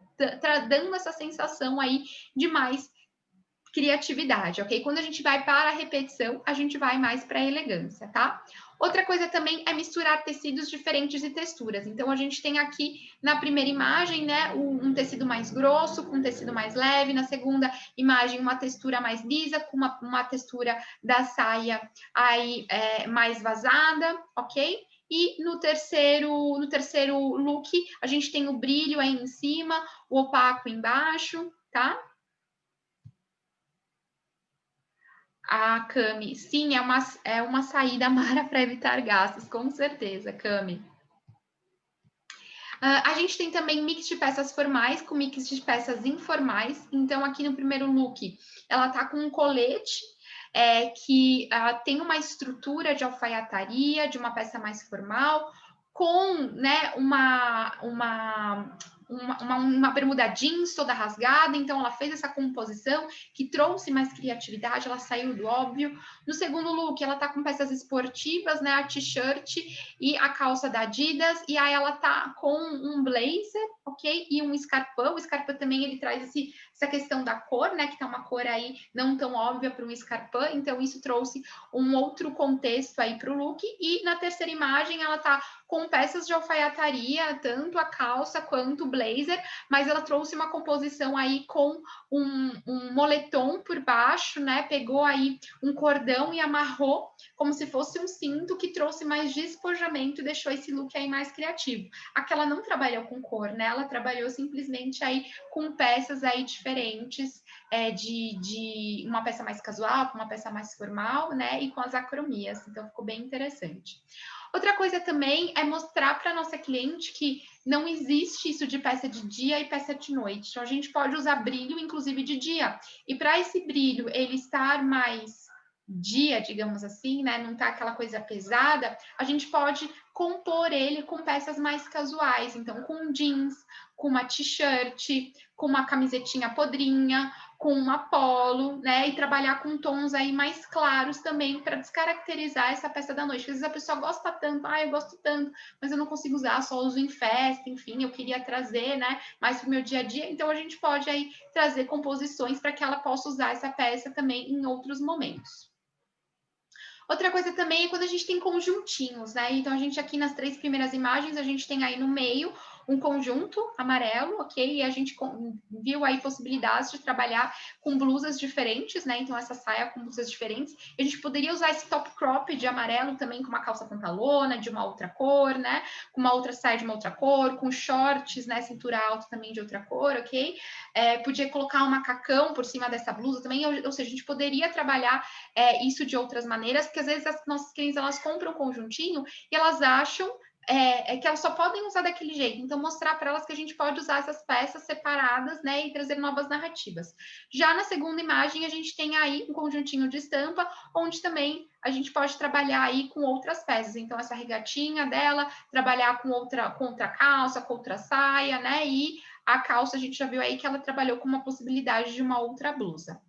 dando essa sensação aí de mais criatividade, ok? Quando a gente vai para a repetição, a gente vai mais para a elegância, tá? Outra coisa também é misturar tecidos diferentes e texturas. Então, a gente tem aqui na primeira imagem, né, um tecido mais grosso, com um tecido mais leve. Na segunda imagem, uma textura mais lisa, com uma textura da saia aí mais vazada, ok? E no terceiro look, a gente tem o brilho aí em cima, o opaco embaixo, tá? A Cami, sim, é uma saída, Mara, para evitar gastos, com certeza, Cami. A gente tem também mix de peças formais com mix de peças informais. Então, aqui no primeiro look, ela tá com um colete que tem uma estrutura de alfaiataria, de uma peça mais formal, com, né, uma bermuda jeans toda rasgada. Então, ela fez essa composição que trouxe mais criatividade, ela saiu do óbvio. No segundo look, ela tá com peças esportivas, né, a t-shirt e a calça da Adidas, e aí ela tá com um blazer, ok? E um escarpão. O escarpão também, ele traz essa questão da cor, né, que tá uma cor aí não tão óbvia para um escarpão, então isso trouxe um outro contexto aí para o look. E na terceira imagem, ela tá com peças de alfaiataria, tanto a calça quanto o blazer, mas ela trouxe uma composição aí com um moletom por baixo, né? Pegou aí um cordão e amarrou como se fosse um cinto, que trouxe mais despojamento e deixou esse look aí mais criativo. Aquela não trabalhou com cor, né? Ela trabalhou simplesmente aí com peças aí diferentes, de uma peça mais casual, com uma peça mais formal, né? E com as acromias. Então, ficou bem interessante. Outra coisa também é mostrar para a nossa cliente que não existe isso de peça de dia e peça de noite. Então, a gente pode usar brilho, inclusive, de dia. E para esse brilho ele estar mais dia, digamos assim, né? Não tá aquela coisa pesada, a gente pode compor ele com peças mais casuais. Então, com jeans, com uma t-shirt, com uma camisetinha podrinha, com uma polo, né? E trabalhar com tons aí mais claros também para descaracterizar essa peça da noite. Porque às vezes a pessoa gosta tanto, eu gosto tanto, mas eu não consigo usar, só uso em festa, enfim, eu queria trazer, né, mais para o meu dia a dia. Então a gente pode aí trazer composições para que ela possa usar essa peça também em outros momentos. Outra coisa também é quando a gente tem conjuntinhos, né? Então, a gente aqui nas 3 primeiras imagens, a gente tem aí no meio um conjunto amarelo, ok? E a gente viu aí possibilidades de trabalhar com blusas diferentes, né? Então, essa saia com blusas diferentes. A gente poderia usar esse top crop de amarelo também com uma calça pantalona de uma outra cor, né? Com uma outra saia de uma outra cor, com shorts, né? Cintura alta também de outra cor, ok? Podia colocar um macacão por cima dessa blusa também, ou seja, a gente poderia trabalhar isso de outras maneiras, porque às vezes as nossas clientes, elas compram um conjuntinho e elas acham que elas só podem usar daquele jeito. Então, mostrar para elas que a gente pode usar essas peças separadas, né, e trazer novas narrativas. Já na segunda imagem, a gente tem aí um conjuntinho de estampa, onde também a gente pode trabalhar aí com outras peças. Então, essa regatinha dela, trabalhar com outra calça, com outra saia, né, e a calça, a gente já viu aí que ela trabalhou com uma possibilidade de uma outra blusa.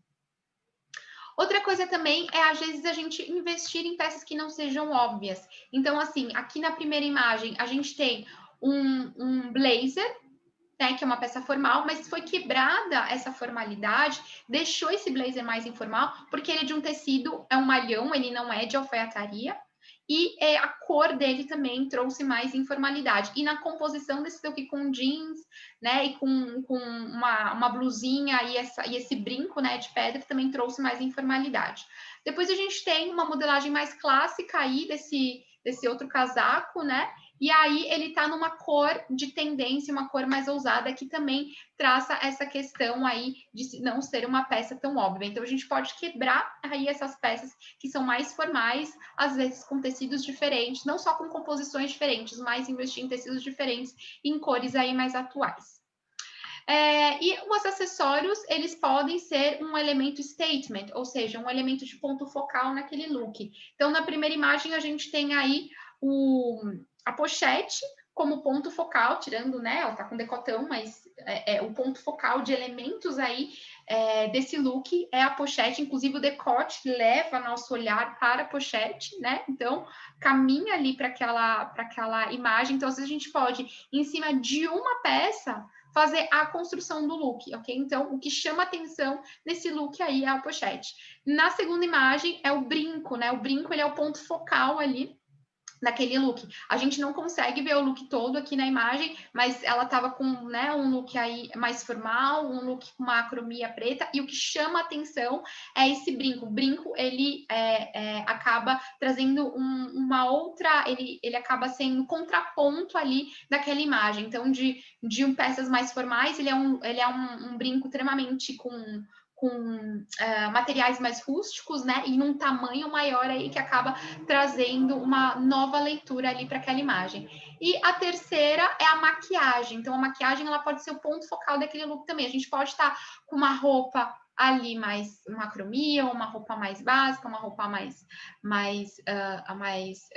Outra coisa também é, às vezes, a gente investir em peças que não sejam óbvias. Então, assim, aqui na primeira imagem, a gente tem um blazer, né, que é uma peça formal, mas foi quebrada essa formalidade, deixou esse blazer mais informal, porque ele é de um tecido, é um malhão, ele não é de alfaiataria, e a cor dele também trouxe mais informalidade. E na composição desse look com jeans, né, e com uma blusinha e esse brinco, né, de pedra, também trouxe mais informalidade. Depois a gente tem uma modelagem mais clássica aí desse outro casaco, né, e aí ele tá numa cor de tendência, uma cor mais ousada, que também traça essa questão aí de não ser uma peça tão óbvia. Então, a gente pode quebrar aí essas peças que são mais formais, às vezes com tecidos diferentes, não só com composições diferentes, mas investir em tecidos diferentes, em cores aí mais atuais. E os acessórios, eles podem ser um elemento statement, ou seja, um elemento de ponto focal naquele look. Então, na primeira imagem, a gente tem aí a pochete como ponto focal, tirando, né, ela tá com decotão, mas o ponto focal de elementos aí desse look é a pochete, inclusive o decote leva nosso olhar para a pochete, né, então caminha ali para aquela imagem. Então, às vezes a gente pode, em cima de uma peça, fazer a construção do look, ok? Então, o que chama atenção nesse look aí é a pochete. Na segunda imagem é o brinco, né, o brinco ele é o ponto focal ali naquele look. A gente não consegue ver o look todo aqui na imagem, mas ela tava com, né, um look aí mais formal, um look com uma acromia preta, e o que chama atenção é esse brinco. O brinco, ele acaba trazendo uma outra, ele acaba sendo contraponto ali daquela imagem. Então, de peças mais formais, ele é um brinco extremamente com materiais mais rústicos, né? E num tamanho maior aí que acaba trazendo uma nova leitura ali para aquela imagem. E a terceira é a maquiagem. Então, a maquiagem ela pode ser o ponto focal daquele look também. A gente pode estar com uma roupa ali mais uma acromia, uma roupa mais básica, uma roupa mais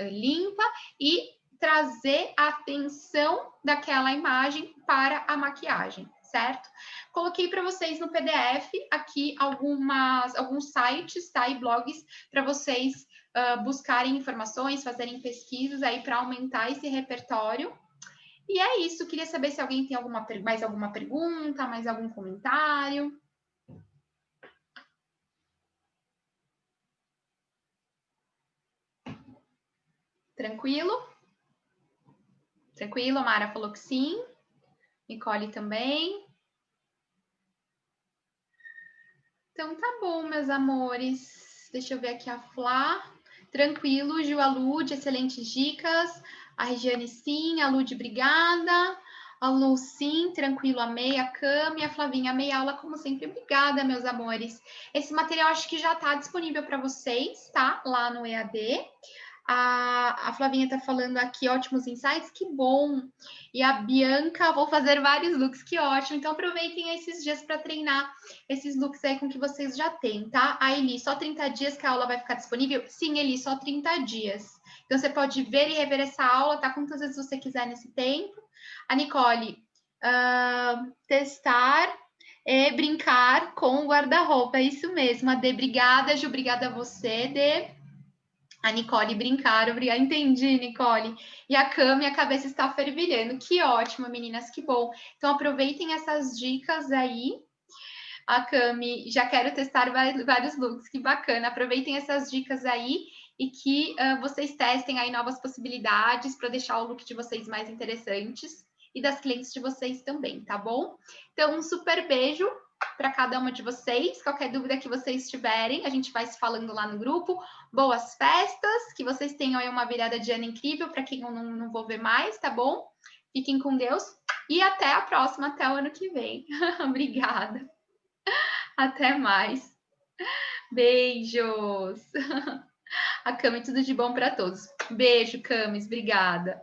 limpa e trazer a atenção daquela imagem para a maquiagem, certo? Coloquei para vocês no PDF aqui alguns sites, tá? E blogs para vocês buscarem informações, fazerem pesquisas aí para aumentar esse repertório. E é isso. Queria saber se alguém tem mais alguma pergunta, mais algum comentário. Tranquilo? Tranquilo, a Mara falou que sim. Nicole também. Então tá bom, meus amores. Deixa eu ver aqui a Flá. Tranquilo, Ju, a Lud, excelentes dicas. A Regiane sim, a Lud, obrigada. A Lu sim, tranquilo, amei. A Cami, a Flavinha, amei a aula, como sempre. Obrigada, meus amores. Esse material acho que já tá disponível para vocês, tá? Lá no EAD. A Flavinha está falando aqui, ótimos insights, que bom. E a Bianca, vou fazer vários looks, que ótimo. Então, aproveitem esses dias para treinar esses looks aí com que vocês já têm, tá? A Eli, só 30 dias que a aula vai ficar disponível? Sim, Eli, só 30 dias. Então, você pode ver e rever essa aula, tá? Quantas vezes você quiser nesse tempo. A Nicole, testar e brincar com o guarda-roupa, é isso mesmo. A Dê, obrigada, Ju, obrigada a você, Dê. A Nicole brincaram, obrigada. Entendi, Nicole. E a Cami, a cabeça está fervilhando. Que ótimo, meninas, que bom. Então, aproveitem essas dicas aí. A Cami, já quero testar vários looks, que bacana. Aproveitem essas dicas aí e que vocês testem aí novas possibilidades para deixar o look de vocês mais interessantes e das clientes de vocês também, tá bom? Então, um super beijo para cada uma de vocês. Qualquer dúvida que vocês tiverem, a gente vai se falando lá no grupo. Boas festas, que vocês tenham aí uma virada de ano incrível, para quem eu não vou ver mais, tá bom? Fiquem com Deus e até a próxima, até o ano que vem. Obrigada. Até mais. Beijos. A Cami, tudo de bom para todos. Beijo, Camis. Obrigada.